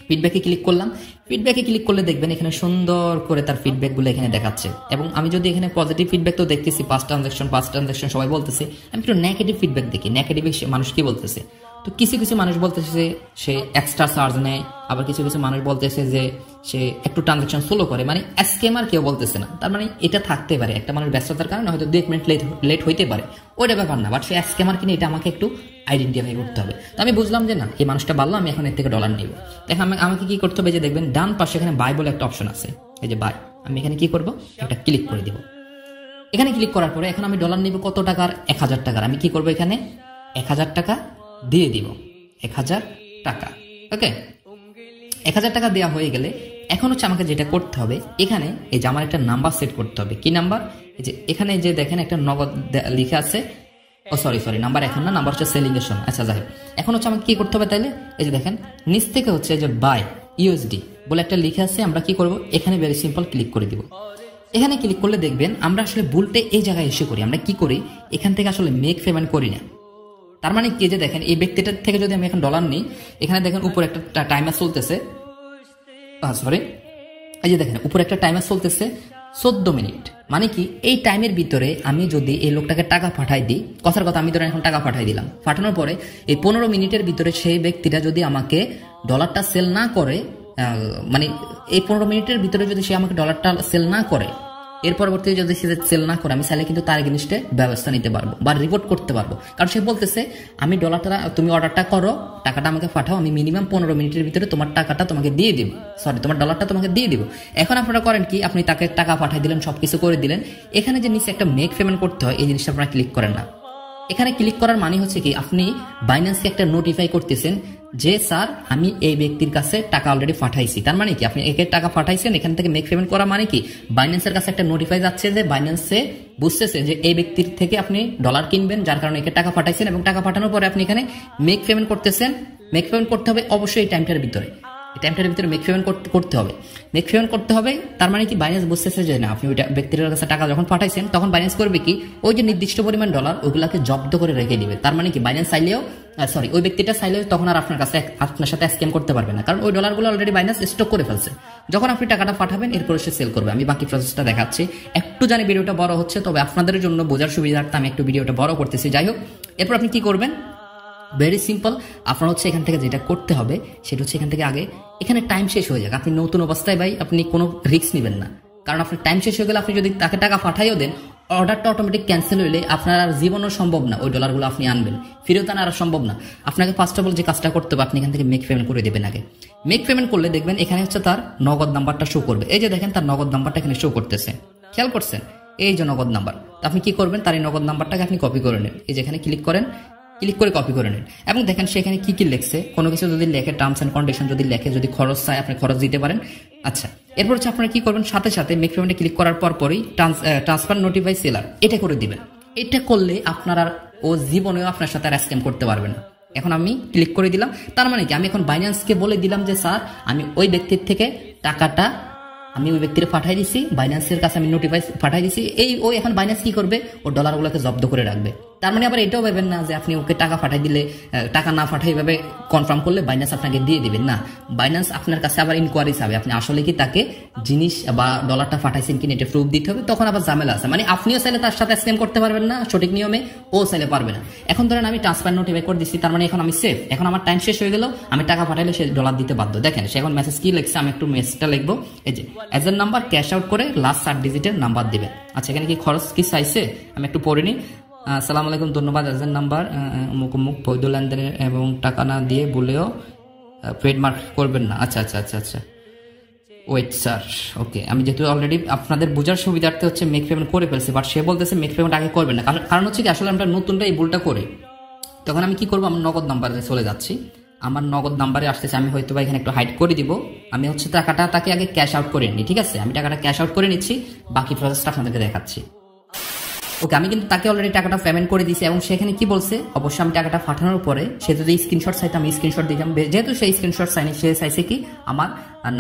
ফিডব্যাকে ক্লিক করলাম। ফিডব্যাকে ক্লিক করলে দেখবেন এখানে সুন্দর করে তার ফিডব্যাকগুলো এখানে দেখাচ্ছে। এবং আমি যদি এখানে পজিটিভ ফিডব্যাক তো দেখতেছি, পাঁচ ট্রানজাকশন সবাই বলতেছে, আমি একটু নেগেটিভ ফিডব্যাক দেখি, নেগেটিভ মানুষ কি বলতেছে। তো কিছু কিছু মানুষ বলতেছে যে সে এক্সট্রা চার্জ নেয়, আবার কিছু কিছু মানুষ বলতেছে যে সে একটু ট্রানজাকশন স্লো করে, মানে স্ক্যামার কেউ বলতেছে না। তার মানে এটা থাকতে পারে, একটা মানুষ ব্যস্ততার কারণে হয়তো 2 মিনিট লেট হইতে পারে, ওইটা ব্যাপার না, বাট সে স্ক্যামার কিনে এটা আমাকে একটু আইডেন্টিফাই করতে হবে। তো আমি বুঝলাম যে না, এই মানুষটা ভালো, আমি এখন এর থেকে ডলার নিব। এখন আমাকে কি করতে হবে, যে দেখবেন ডান পাশে এখানে বাই বলে একটা অপশন আছে, এই যে বাই, আমি এখানে কি করব, একটা ক্লিক করে দিব। এখানে ক্লিক করার পরে এখন আমি ডলার নিব কত টাকার, 1000 টাকার। আমি কি করব, এখানে 1000 টাকা দিয়ে দিব, 1000 টাকা। ওকে, 1000 টাকা দেওয়া হয়ে গেলে এখন হচ্ছে আমাকে যেটা করতে হবে, এখানে এই যে আমার একটা নাম্বার সেট করতে হবে। কি নাম্বার, এই যে এখানে যে দেখেন একটা নগদ লিখে আছে, সরি নাম্বার এখন না, নাম্বার হচ্ছে সেলিং এর সময়। আচ্ছা যাই হোক, এখন হচ্ছে আমাকে কি করতে হবে তাইলে, এই যে দেখেন নিচ থেকে হচ্ছে যে বাই ইউএসডি বলে একটা লিখে আছে, আমরা কি করব, এখানে ভেরি সিম্পল ক্লিক করে দিব। এখানে ক্লিক করলে দেখবেন আমরা আসলে ভুলটা এই জায়গায় এসে করি, আমরা কি করি, এখান থেকে আসলে মেক পেমেন্ট করি না। তার মানে কি, যে দেখেন এই ব্যক্তিটার থেকে যদি আমি এখন ডলার নিই, এখানে দেখেন উপরে একটা টাইমার চলতেছে, সরি এই যে দেখেন উপরে একটা টাইমার চলতেছে 14 মিনিট। মানে কি, এই টাইমের ভিতরে আমি যদি এই লোকটাকে টাকা পাঠাই দিই, কথার কথা আমি ধরেন এখন টাকা পাঠাই দিলাম, পাঠানোর পরে এই 15 মিনিটের ভিতরে সেই ব্যক্তিটা যদি আমাকে ডলারটা সেল না করে, মানে এই 15 মিনিটের ভিতরে যদি সে আমাকে ডলারটা সেল না করে, এর পরবর্তীতে যদি সে সেল না করে, আমি চাইলে কিন্তু তার এগেইনস্টে ব্যবস্থা নিতে পারবো বা রিপোর্ট করতে পারবো। কারণ সে বলতেছে আমি ডলারটা, তুমি অর্ডারটা করো, টাকাটা আমাকে পাঠাও, আমি মিনিমাম 15 মিনিটের ভিতরে তোমার টাকাটা তোমাকে দিয়ে দিব, তোমার ডলারটা তোমাকে দিয়ে দিব। এখন আপনারা করেন কি, আপনি তাকে টাকা পাঠিয়ে দিলেন, সবকিছু করে দিলেন, এখানে যে নিচে একটা মেক পেমেন্ট করতে হয় এই জিনিসটা আপনারা ক্লিক করেন না। এখানে ক্লিক করার মানে হচ্ছে কি আপনি বাইন্যান্সকে একটা নোটিফাই করতেছেন যে স্যার আমি এই ব্যক্তির কাছে টাকা অলরেডি পাঠাইছি। তার মানে কি আপনি একে টাকা পাঠাইছেন, এখান থেকে মেক পেমেন্ট করা মানে কি বাইন্যান্সের কাছে একটা নোটিফাই যাচ্ছে যে বাইন্যান্সে বুঝতেছে যে এই ব্যক্তির থেকে আপনি ডলার কিনবেন, যার কারণে একে টাকা পাঠাইছেন এবং টাকা পাঠানোর পরে আপনি এখানে মেক পেমেন্ট করতেছেন। মেক পেমেন্ট করতে হবে অবশ্যই এই টাইমটার ভিতরে, এই টাইমটার ভিতরে মেক পেমেন্ট করতে হবে। মেক পেমেন্ট করতে হবে তার মানে কি বাইন্যান্স বুঝতেছে যে না আপনি ওইটা ব্যক্তির কাছে টাকা যখন পাঠাইছেন তখন বাইন্যান্স করবে কি ওই যে নির্দিষ্ট পরিমাণ ডলার ওইগুলাকে জব্দ করে রেখে দিবে। তার মানে কি বাইন্যান্স চাইলেও ওই ব্যক্তিটা চাইলেও তখন আর আপনার কাছে আপনার সাথে স্ক্যাম করতে পারবে না, কারণ ওই ডলারগুলো অলরেডি বাইন্যান্স স্টক করে ফেলছে। যখন আপনি টাকাটা পাঠাবেন এরপরে সে সেল করবে। আমি বাকি প্রসেসটা দেখাচ্ছি। একটু জানি ভিডিওটা বড় হচ্ছে, তবে আপনাদের জন্য বোঝার সুবিধার্থে আমি একটু ভিডিওটা বড় করতেছি। যাই হোক, এরপর আপনি কি করবেন, ভেরি সিম্পল। আপনার হচ্ছে এখান থেকে যেটা করতে হবে সেটা হচ্ছে এখান থেকে আগে এখানে টাইম শেষ হয়ে যাক। আপনি নতুন অবস্থায় ভাই আপনি কোনো রিস্ক নেবেন না, কারণ আপনার টাইম শেষ হয়ে গেলে আপনি যদি তাকে টাকা পাঠাইও দেন অর্ডারটা অটোমেটিক ক্যান্সেল হইলে আপনার আর জীবনও সম্ভব না ওই ডলারগুলো আপনি আনবেন, ফেরত আনা আর সম্ভব না। আপনাকে ফার্স্ট অফ অল যে কাজটা করতে হবে আপনি এখান থেকে মেক পেমেন্ট করে দেবেন আগে। মেক পেমেন্ট করলে দেখবেন এখানে হচ্ছে তার নগদ নাম্বারটা শো করবে। এই যে দেখেন তার নগদ নাম্বারটা এখানে শো করতেছে, খেয়াল করছেন? এই যে নগদ নাম্বার। আপনি কি করবেন, তার এই নগদ নাম্বারটাকে আপনি কপি করে নেন। এই যে এখানে ক্লিক করেন, ক্লিক করে কপি করে নিন এবং দেখেন সেখানে কি কি লিখছে। কোনো কিছু যদি লেখে টার্মস এন্ড কন্ডিশন যদি লেখে, যদি খরচ চায় আপনি খরচ দিতে পারেন। আচ্ছা, এরপর হচ্ছে আপনারা কি করবেন, সাথে সাথে মেক পেমেন্টে ক্লিক করার পরই ট্রান্সফার নোটিফাই সেলার এটা করে দিবেন। এটা করলে আপনার আর ও জীবনেও আপনার সাথে আর স্ক্যাম করতে পারবে না। এখন আমি ক্লিক করে দিলাম, তার মানে কি আমি এখন বাইন্যান্সকে বলে দিলাম যে স্যার আমি ওই ব্যক্তির থেকে টাকাটা আমি ওই ব্যক্তির পাঠাই দিছি, বাইন্যান্সের কাছে আমি নোটিফাই পাঠাই দিছি। ওই এখন বাইন্যান্স কি করবে, ও ডলারগুলোকে জব্দ করে রাখবে। তার মানে আবার এটাও ভাবেন না যে আপনি ওকে টাকা পাঠাই দিলে, টাকা না পাঠাই ভাবে কনফার্ম করলে বাইন্যান্স আপনাকে দিয়ে দিবেন না। বাইন্যান্স আপনার কাছে আবার ইনকোয়ারি চাবে আপনি আসলে কি তাকে জিনিস বা ডলারটা পাঠাইছেন কিনা এটা প্রুফ দিতে হবে, তখন আবার ঝামেলা আছে। মানে আপনিও চাইলে তার সাথে স্ক্যাম করতে পারবেন না সঠিক নিয়মে, ও চাইলে পারবে না। এখন ধরেন আমি ট্রান্সফার নোটিফাই করে দিচ্ছি, তার মানে এখন আমি সেফ। এখন আমার টাইম শেষ হয়ে গেল, আমি টাকা পাঠাইলে সে ডলার দিতে বাধ্য। দেখেন সে এখন মেসেজ কি লিখছে, আমি একটু মেসেজটা লিখবো। এই যে এজেন্ট নাম্বার ক্যাশ আউট করে লাস্ট 4 ডিজিটের নাম্বার দিবেন। আচ্ছা, এখানে কি খরচ কি চাইছে আমি একটু পড়ে নিই। আসসালামু আলাইকুম, ধন্যবাদ। এজেন্ট নাম্বার অমুক অমুক, বৈধ লেনদেনের এবং টাকা না দিয়ে বলেও ট্রেডমার্ক করবেন না। আচ্ছা আচ্ছা আচ্ছা আচ্ছা, ওয়েট স্যার, ওকে। আমি যেহেতু অলরেডি আপনাদের বোঝার সুবিধার্থে হচ্ছে মেক পেমেন্ট করে ফেলছি, বাট সে বলতেছে মেক পেমেন্ট আগে করবেন না। কারণ হচ্ছে কি আসলে আমরা নতুনটা এই ভুলটা করে, তখন আমি কি করবো, আমার নগদ নাম্বারে চলে যাচ্ছি। আমার নগদ নাম্বারে আসতেছে, আমি হয়তো বা এখানে একটু হাইড করে দিব। আমি হচ্ছে টাকাটা তাকে আগে ক্যাশ আউট করে নিই, ঠিক আছে? আমি টাকাটা ক্যাশ আউট করে নিচ্ছি, বাকি প্রসেসটা আপনাদেরকে দেখাচ্ছি। ওকে, আমি কিন্তু তাকে অলরেডি টাকাটা পেমেন্ট করে দিয়েছি এবং সেখানে কি বলছে, অবশ্যই আমি টাকাটা পাঠানোর পরে সে যদি স্ক্রিনশট চাইতো আমি স্ক্রিনশট দিতাম। যেহেতু সেই স্ক্রিনশট চাইনি, সে চাইছে কি আমার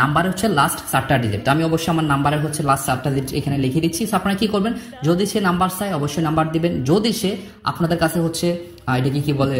নাম্বারে হচ্ছে লাস্ট 4টা ডিজিট। তো আমি অবশ্যই আমার নাম্বারের হচ্ছে লাস্ট 4টা ডিজিট এখানে লিখে দিচ্ছি। আপনারা কি করবেন, যদি সে নাম্বার চায় অবশ্যই নাম্বার দিবেন। যদি সে আপনাদের কাছে হচ্ছে এটাকে কি বলে,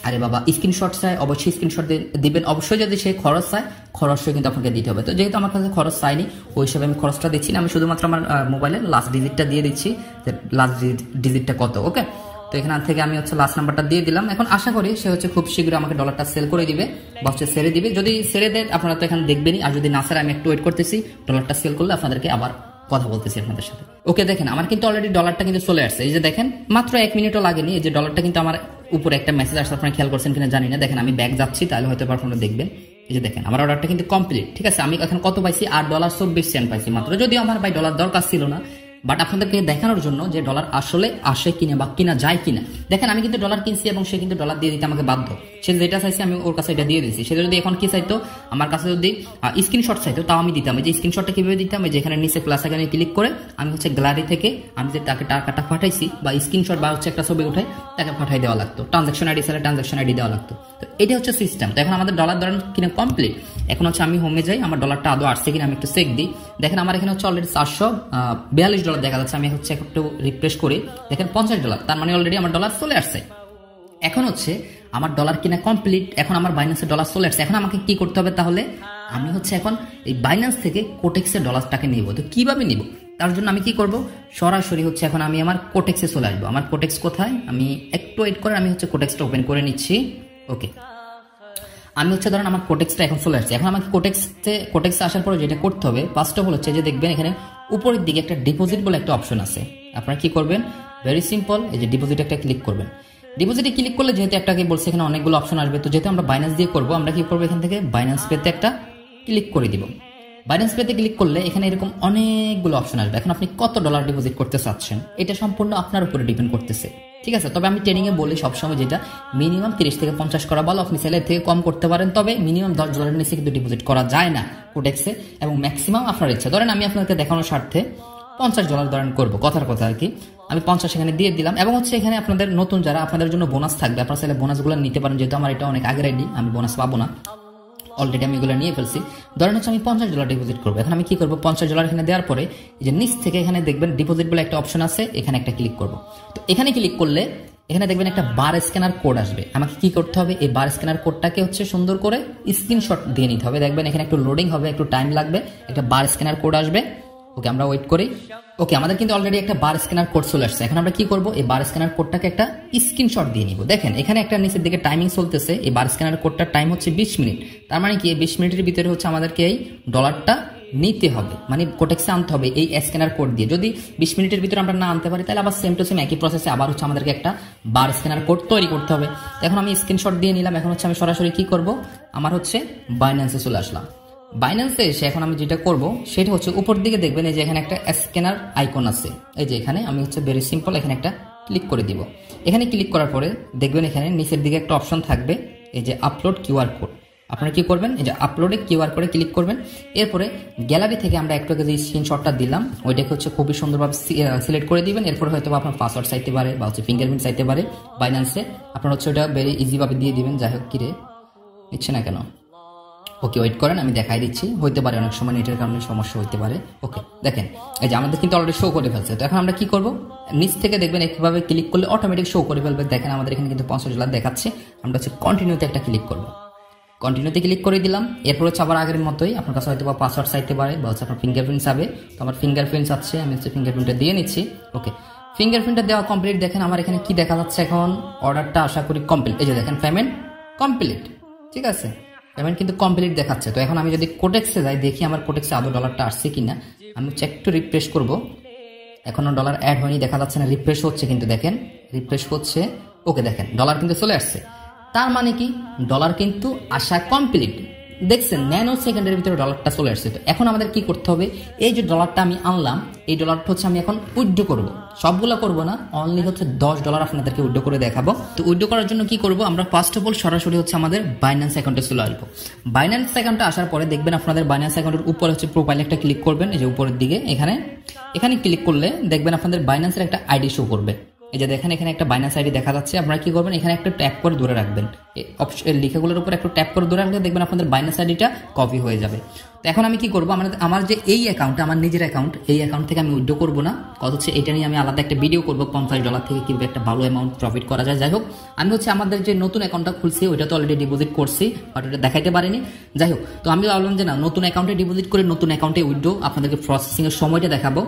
আরে বাবা, স্ক্রিনশট চাই অবশ্যই স্ক্রিনশট দিবেন। অবশ্যই যদি সে খরচ চায় খরচটা কিন্তু আপনাকে দিতে হবে। তো যেহেতু আমার কাছে খরচ চাইনি ওই হিসাবে আমি খরচটা দিচ্ছি না, আমি শুধুমাত্র আমার মোবাইলের লাস্ট ডিজিটটা দিয়ে দিচ্ছি যে লাস্ট ডিজিটটা কত। ওকে, তো এখান থেকে আমি হচ্ছে লাস্ট নাম্বারটা দিয়ে দিলাম। এখন আশা করি সে হচ্ছে খুব শীঘ্রই আমাকে ডলারটা সেল করে দিবে বা হচ্ছে ছেড়ে দিবে। যদি ছেড়ে দেয় আপনারা তো এখানে দেখবেনই, আর যদি না স্যার আমি একটু ওয়েট করতেছি, ডলারটা সেল করলে আপনাদেরকে আবার কথা বলতেছি আপনাদের সাথে। ওকে, দেখেন আমার কিন্তু অলরেডি ডলারটা কিন্তু চলে আসছে। এই যে দেখেন মাত্র 1 মিনিটও লাগেনি, এই যে ডলারটা কিন্তু আমার উপরে একটা মেসেজ আসছে, আপনারা খেয়াল করছেন কিনা জানি না। দেখেন আমি ব্যাক যাচ্ছি, তাহলে হয়তো আপনারা দেখবেন। এই যে দেখেন আমার অর্ডারটা কিন্তু কমপ্লিট, ঠিক আছে? আমি এখন কত পাইছি, $8.24 পাইছি মাত্র। যদিও আমার ভাই ডলার দরকার ছিল না, বাট আপনাদেরকে দেখানোর জন্য যে ডলার আসলে আসে কিনা বা কিনা যায় কিনা। দেখেন আমি কিন্তু ডলার কিনছি এবং সে কিন্তু ডলার দিয়ে দিতে আমাকে বাধ্য। সে যেটা চাইছে আমি ওর কাছে এটা দিয়ে দিয়েছি। সে যদি এখন কি চাইতো, আমার কাছে যদি স্ক্রিনশট চাইতো তাও আমি দিতাম। এই যে স্ক্রিনশটটা কিভাবে দিতাম, এই যে এখানে নিচে প্লাস আইকনে ক্লিক করে আমি হচ্ছে গ্যালারি থেকে আমি যে তাকে টাকাটা পাঠাইছি বা স্ক্রিনশট বা হচ্ছে একটা ছবি উঠে তাকে পাঠাই দেওয়া লাগতো। ট্রানজাকশন আইডি ছাড়া ট্রানজাকশন আইডি দেওয়া লাগতো। তো এটা হচ্ছে সিস্টেম। তো এখন আমাদের ডলার ধরেন কিনা কমপ্লিট। এখন হচ্ছে আমি হোমে যাই, আমার ডলারটা আদৌ আসছে কিনা আমি একটু চেক দিই। দেখেন আমার এখানে হচ্ছে অলরেডি $442 দেখা যাচ্ছে। আমি হচ্ছে একটু রিফ্রেশ করি, দেখেন $50। তার মানে অলরেডি আমার ডলার চলে আসছে। এখন হচ্ছে আমার ডলার কিনা কমপ্লিট, এখন আমার বাইন্যান্সের ডলার চলে আসছে। এখন আমাকে কি করতে হবে তাহলে, আমি হচ্ছে এখন এই বাইন্যান্স থেকে কোটেক্সের ডলারটাকে নিব। তো কিভাবে নিব, তার জন্য আমি কি করব, সরাসরি হচ্ছে এখন আমি আমার কোটেক্সে চলে আসবো। আমার কোটেক্স কোথায়, আমি একটু ওয়েট করে আমি হচ্ছে কোটেক্সটা ওপেন করে নিচ্ছি। ওকে, আমি হচ্ছে ধরেন আমার কোটেক্সটা এখন চলে আসছে। এখন আমাকে কোটেক্সে আসার পরে যেটা করতে হবে ফার্স্ট অফ অল হচ্ছে যে দেখবেন এখানে উপরের দিকে একটা ডিপোজিট বলে একটা অপশন আছে। আপনারা কি করবেন, ভেরি সিম্পল, এই যে ডিপোজিট একটা ক্লিক করবেন। ডিপোজিটে ক্লিক করলে যেহেতু একটাকে বলছে এখানে অনেকগুলো অপশন আসবে, তো যেহেতু আমরা বাইন্যান্স দিয়ে করবো, আমরা কি করবো এখান থেকে বাইন্যান্স পেতে একটা ক্লিক করে দিব। বাইন্যান্স পেতে ক্লিক করলে এখানে এরকম অনেকগুলো অপশন আসবে। এখন আপনি কত ডলার ডিপোজিট করতে চাচ্ছেন এটা সম্পূর্ণ আপনার উপরে ডিপেন্ড করতেছে, ঠিক আছে। তবে আমি ট্রেনিংয়ে বলি সবসময় যেটা মিনিমাম 30 থেকে 50 করা ভালো। আপনি চাইলে থেকে কম করতে পারেন, তবে মিনিমাম $10 নিচে কিন্তু ডিপোজিট করা যায় না কোটেক্সে, এবং ম্যাক্সিমাম আপনার ইচ্ছা। ধরেন আমি আপনাকে দেখানোর স্বার্থে $50 ধরেন করবো, কথার কথা আর কি। আমি 50 এখানে দিয়ে দিলাম, এবং হচ্ছে এখানে আপনাদের নতুন যারা, আপনাদের জন্য বোনাস থাকবে, আপনারা চাইলে বোনাসগুলো নিতে পারেন। যেহেতু আমার এটা অনেক আগের আইডি, আমি বোনাস পাবো না, অলরেডি আমি এগুলো নিয়ে ফেলছি। ধরেন হচ্ছে আমি $50 ডিপোজিট করবো। এখন আমি কি করবো, $50 এখানে দেওয়ার পরে যে নিচ থেকে এখানে দেখবেন ডিপোজিট বলে একটা অপশন আছে, এখানে একটা ক্লিক করবো। তো এখানে ক্লিক করলে এখানে দেখবেন একটা বার স্ক্যানার কোড আসবে। আমাকে কি করতে হবে, এই বার স্ক্যানার কোডটাকে হচ্ছে সুন্দর করে স্ক্রিনশট দিয়ে নিতে হবে। দেখবেন এখানে একটু লোডিং হবে, একটু টাইম লাগবে, একটা বার স্ক্যানার কোড আসবে। ওকে, আমরা ওয়েট করি। ওকে, আমাদের কিন্তু অলরেডি একটা বার স্ক্যানার কোড চলে আসছে। এখন আমরা কি করব, এই বার স্ক্যানার কোডটাকে একটা স্ক্রিনশট দিয়ে নিব। দেখেন এখানে একটা নিচের দিকে টাইমিং চলতেছে, এই বার স্ক্যানার কোডটার টাইম হচ্ছে 20 মিনিট। তার মানে কি, এই 20 মিনিটের ভিতরে হচ্ছে আমাদেরকে এই ডলারটা নিতে হবে, মানে কোটেক্সে আনতে হবে এই স্ক্যানার কোড দিয়ে। যদি 20 মিনিটের ভিতরে আমরা না আনতে পারি, তাহলে আবার সেম টু সেম একই প্রসেসে আবার হচ্ছে আমাদেরকে একটা বার স্ক্যানার কোড তৈরি করতে হবে। এখন আমি স্ক্রিনশট দিয়ে নিলাম। এখন হচ্ছে আমি সরাসরি কি করব, আমার হচ্ছে বাইন্যান্সে চলে আসলাম। বাইন্যান্সে এসে এখন আমি যেটা করব সেটা হচ্ছে উপর দিকে দেখবেন এই যে এখানে একটা স্ক্যানার আইকন আছে, এই যে এখানে আমি হচ্ছে ভেরি সিম্পল এখানে একটা ক্লিক করে দিব। এখানে ক্লিক করার পরে দেখবেন এখানে নিচের দিকে একটা অপশন থাকবে, এই যে আপলোড কিউআর কোড। আপনারা কি করবেন, এই যে আপলোডে কিউআর কোডে ক্লিক করবেন। এরপরে গ্যালারি থেকে আমরা একটু যে স্ক্রিনশটটা দিলাম ওইটাকে হচ্ছে খুবই সুন্দরভাবে সিলেক্ট করে দিবেন। এরপরে হয়তো আপনার পাসওয়ার্ড চাইতে পারে বা হচ্ছে ফিঙ্গারপ্রিন্ট চাইতে পারে বাইন্যান্সে, আপনার হচ্ছে ওটা ভেরি ইজিভাবে দিয়ে দিবেন। যাই হোক, কিরে দিচ্ছে না কেন? ওকে, ওয়েট করেন, আমি দেখাই দিচ্ছি। হইতে পারে অনেক সময় নেটের কারণে সমস্যা হইতে পারে। ওকে, দেখেন এই যে আমাদের কিন্তু অলরেডি শো করে ফেলছে। তো এখন আমরা কি করব, নিচ থেকে দেখবেন একভাবে ক্লিক করলে অটোমেটিক শো করে ফেলবে। দেখেন আমাদের এখানে কিন্তু $50 দেখাচ্ছে। আমরা হচ্ছে কন্টিনিউতে একটা ক্লিক করব। কন্টিনিউতে ক্লিক করে দিলাম। এরপর হচ্ছে আবার আগের মতোই আপনার কাছে হয়তো বা পাসওয়ার্ড চাইতে পারে বা হচ্ছে আপনার ফিঙ্গারপ্রিন্ট চাবে। তো আমার ফিঙ্গারপ্রিন্ট আছে, আমি হচ্ছে ফিঙ্গারপ্রিন্টটা দিয়ে নিচ্ছি। ওকে, ফিঙ্গারপ্রিন্টটা দেওয়া কমপ্লিট। দেখেন আমার এখানে কি দেখা যাচ্ছে, এখন অর্ডারটা আশা করি কমপ্লিট। এই যে দেখেন পেমেন্ট কমপ্লিট, ঠিক আছে, পেমেন্ট কিন্তু কমপ্লিট দেখাচ্ছে। তো এখন আমি যদি কোটেক্সে যাই, দেখি আমার কোটেক্সে আদৌ ডলারটা আসছে কিনা। আমি হচ্ছে একটু রিফ্রেশ করব, এখনো ডলার অ্যাড হয়নি, দেখা যাচ্ছে না। রিফ্রেশ হচ্ছে কিন্তু, দেখেন রিফ্রেশ হচ্ছে। ওকে, দেখেন ডলার কিন্তু চলে আসছে। তার মানে কি, ডলার কিন্তু আসা কমপ্লিট। দেখছেন ন্যানো সেকেন্ডের ভিতরে ডলারটা চলে আসছে। তো এখন আমাদের কি করতে হবে, এই যে ডলারটা আমি আনলাম, এই ডলারটা হচ্ছে আমি এখন উইথড্র করব। সবগুলো করব না, অনলি হচ্ছে $10 আপনাদেরকে উইথড্র করে দেখাবো। তো উইথড্র করার জন্য কি করব, আমরা ফার্স্ট অফ অল সরাসরি হচ্ছে আমাদের বাইন্যান্স অ্যাকাউন্টে চলে আসবো। বাইন্যান্স অ্যাকাউন্টে আসার পরে দেখবেন আপনাদের বাইন্যান্স অ্যাকাউন্টের উপরে হচ্ছে প্রোফাইলে একটা ক্লিক করবেন, এই যে উপরের দিকে এখানে ক্লিক করলে দেখবেন আপনাদের বাইন্যান্সের একটা আইডি শো করবে। এই যে দেখেন এখানে একটা বাইন্যান্স আইডি দেখা যাচ্ছে। আপনারা কি করবেন, এখানে একটা ট্যাপ করে ধরে রাখবেন, এই লেখাগুলোর উপর একটু ট্যাপ করে ধরে রাখলে দেখবেন আপনাদের বাইন্যান্স আইডিটা কপি হয়ে যাবে। তো এখন আমি কি করবো, আমার যে এই অ্যাকাউন্ট, আমার নিজের অ্যাকাউন্ট, এই অ্যাকাউন্ট থেকে আমি উইথড্র করবো না। কত হচ্ছে এটা নিয়ে আমি আলাদা একটা ভিডিও করবো, $50 থেকে কিভাবে একটা ভালো অ্যামাউন্ট প্রফিট করা যায়। যাই হোক, আমি হচ্ছে আমাদের যে নতুন অ্যাকাউন্টটা খুলছি ওইটা তো অলরেডি ডিপোজিট করছি, বাট ওটা দেখাইতে পারিনি। যাই হোক, তো আমি ভাবলাম যে না, নতুন অ্যাকাউন্টে ডিপোজিট করে নতুন অ্যাকাউন্টে উইথড্র আপনাদেরকে প্রসেসিং এর সময়টা দেখাবো,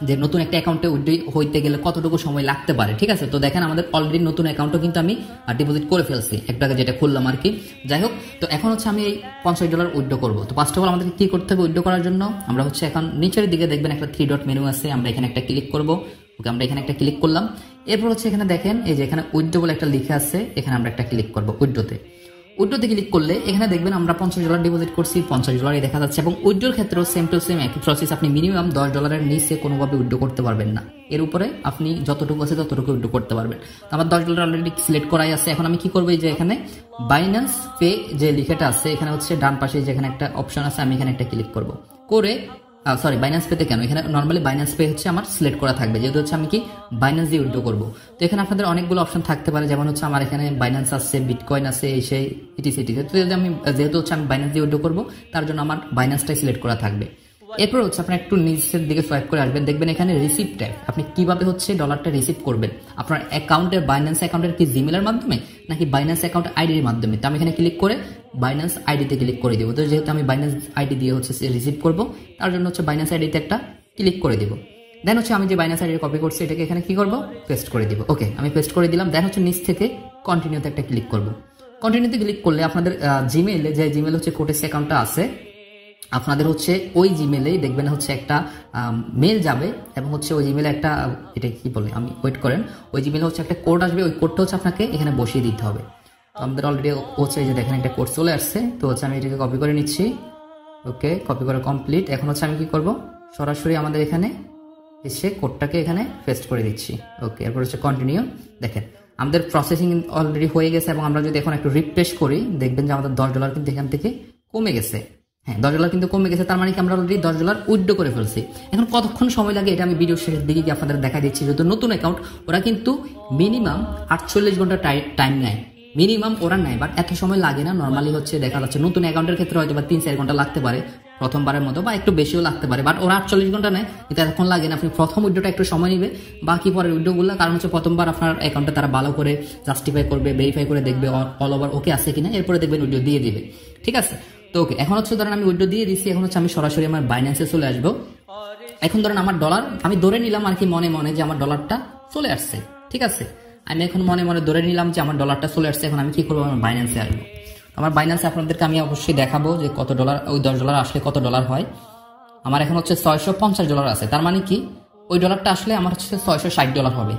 যে নতুন একটা অ্যাকাউন্টে উইথড্র হইতে গেলে কতটুকু সময় লাগতে পারে। ঠিক আছে, তো দেখেন আমাদের অলরেডি নতুন অ্যাকাউন্টও কিন্তু আমি ডিপোজিট করে ফেলছি, একটাকে যেটা খুললাম আর কি। যাই হোক, তো এখন হচ্ছে আমি এই $50 উইথড্র করবো। তো ফার্স্ট অফ অল আমাদেরকে কি করতে হবে, উইথড্র করার জন্য আমরা হচ্ছে এখন নিচের দিকে দেখবেন একটা 3 ডট মেনু আছে, আমরা এখানে একটা ক্লিক করবো। ওকে, আমরা এখানে একটা ক্লিক করলাম। এরপর হচ্ছে এখানে দেখেন এই যে এখানে উইথড্র বলে একটা লিখে আছে, এখানে আমরা একটা ক্লিক করবো উইথড্রতে। উইথড্রতে ক্লিক করলে এখানে দেখবেন আমরা $50 ডিপোজিট করছি, $50 দেখা যাচ্ছে। এবং উইথড্রোর ক্ষেত্রেও সেম টু সেম একই প্রসেস, আপনি মিনিমাম $10 নিচে কোনোভাবে উইথড্র করতে পারবেন না। এর উপরে আপনি যতটুকু আছে ততটুকু উইথড্র করতে পারবেন। তো আমার $10 অলরেডি সিলেক্ট করাই আছে। এখন আমি কি করবো, যে এখানে বাইন্যান্স পে যে লিখাটা আছে, এখানে হচ্ছে ডান পাশে যেখানে একটা অপশন আছে, আমি এখানে একটা ক্লিক করবো করে সরি বাইন্যান্স পেতে কেন, এখানে নর্মালি বাইন্যান্স পে হচ্ছে আমার সিলেক্ট করা থাকবে, যেহেতু হচ্ছে আমি কি বাইন্যান্স দিয়ে উইথড্র করবো। তো এখানে আপনাদের অনেকগুলো অপশন থাকতে পারে, যেমন হচ্ছে আমার এখানে বাইন্যান্স আছে, বিটকয়েন আছে, এই সেই ইটিসি। তো যেহেতু হচ্ছে আমি বাইন্যান্স দিয়ে উইথড্র করবো, তার জন্য আমার বাইন্যান্সটাই সিলেক্ট করা থাকবে। এরপর হচ্ছে আপনার একটু নিচের দিকে সোয়াইপ করে আসবেন, দেখবেন এখানে রিসিভ ট্যাব। আপনি কিভাবে হচ্ছে ডলারটা রিসিভ করবেন, আপনার অ্যাকাউন্টের বাইন্যান্স অ্যাকাউন্টের কি জিমেলের মাধ্যমে নাকি বাইন্যান্স অ্যাকাউন্ট আইডির মাধ্যমে। তো আমি এখানে ক্লিক করে বাইন্যান্স আইডিতে ক্লিক করে দেবো। তো যেহেতু আমি বাইন্যান্স আইডি দিয়ে হচ্ছে রিসিভ করবো, তার জন্য হচ্ছে বাইন্যান্স আইডিতে একটা ক্লিক করে দেবো। দেন হচ্ছে আমি যে বাইন্যান্স আইডি কপি করছি এটাকে এখানে কি করবো, পেস্ট করে দিব। ওকে, আমি পেস্ট করে দিলাম। দেন হচ্ছে নিচ থেকে কন্টিনিউতে একটা ক্লিক করবো। কন্টিনিউতে ক্লিক করলে আপনাদের জিমেইলে, যে জিমেল হচ্ছে কোটেক্স অ্যাকাউন্টটা আছে, আপনাদের হচ্ছে ওই জিমেলেই দেখবেন হচ্ছে একটা মেল যাবে, এবং হচ্ছে ওই জিমেলে একটা, এটা কি বলে, আমি ওয়েট করেন, ওই জিমেলে হচ্ছে একটা কোড আসবে। ওই কোডটা হচ্ছে আপনাকে এখানে বসিয়ে দিতে হবে। তো আমাদের অলরেডি হচ্ছে এই যে দেখেন একটা কোড চলে আসছে। তো হচ্ছে আমি এটাকে কপি করে নিচ্ছি। ওকে, কপি করা কমপ্লিট। এখন হচ্ছে আমি কি করব, সরাসরি আমাদের এখানে এসে কোডটাকে এখানে পেস্ট করে দিচ্ছি। ওকে, এরপর হচ্ছে কন্টিনিউ। দেখেন আমাদের প্রসেসিং অলরেডি হয়ে গেছে এবং আমরা যদি এখন একটু রিফ্রেশ করি দেখবেন যে আমাদের $10 কিন্তু এখান থেকে কমে গেছে। হ্যাঁ, $10 কিন্তু কমে গেছে, তার মানে কি আমরা অলরেডি $10 উইথড্র করে ফেলছি। এখন কতক্ষণ সময় লাগে এটা আমি ভিডিও শেষের দিকে কি আপনাদের দেখা দিচ্ছি। যেহেতু নতুন অ্যাকাউন্ট, ওরা কিন্তু মিনিমাম 48 ঘন্টা টাইম নেয়, মিনিমাম ওরা নেয়, বাট এত সময় লাগে না। নর্মালি হচ্ছে দেখা যাচ্ছে নতুন অ্যাকাউন্টের ক্ষেত্রে হয়তো বা 3-4 ঘন্টা লাগতে পারে প্রথমবারের মতো, বা একটু বেশিও লাগতে পারে, বাট ওরা 48 ঘন্টা নেয়, কিন্তু এতক্ষণ লাগে না। আপনি প্রথম উইড্রোটা একটু সময় নেবে, বাকি পরের উইড্রোগুলো, কারণ হচ্ছে প্রথমবার আপনার অ্যাকাউন্টে তারা ভালো করে জাস্টিফাই করবে, ভেরিফাই করে দেখবে অল ওভার ওকে আছে কিনা, এরপরে দেখবেন উইড্রো দিয়ে দিবে। ঠিক আছে, তো ওকে, এখন হচ্ছে ধরেন আমি উইড্রো দিয়ে দিচ্ছি। এখন হচ্ছে আমি সরাসরি আমার বাইন্যান্সে চলে আসবো। এখন ধরেন আমার ডলার আমি ধরে নিলাম আর কি মনে মনে যে আমার ডলারটা চলে আসছে। ঠিক আছে, আমি এখন মনে মনে ধরে নিলাম যে আমার ডলারটা চলে আসছে। এখন আমি কি করবো, আমার বাইন্যান্সে আসবো। আমার বাইন্যান্সে আপনাদেরকে আমি অবশ্যই দেখাবো যে কত ডলার, ওই $10 আসলে কত ডলার হয়। আমার এখন হচ্ছে $650 আছে, তার মানে কি ওই ডলারটা আসলে আমার হচ্ছে $660 হবে,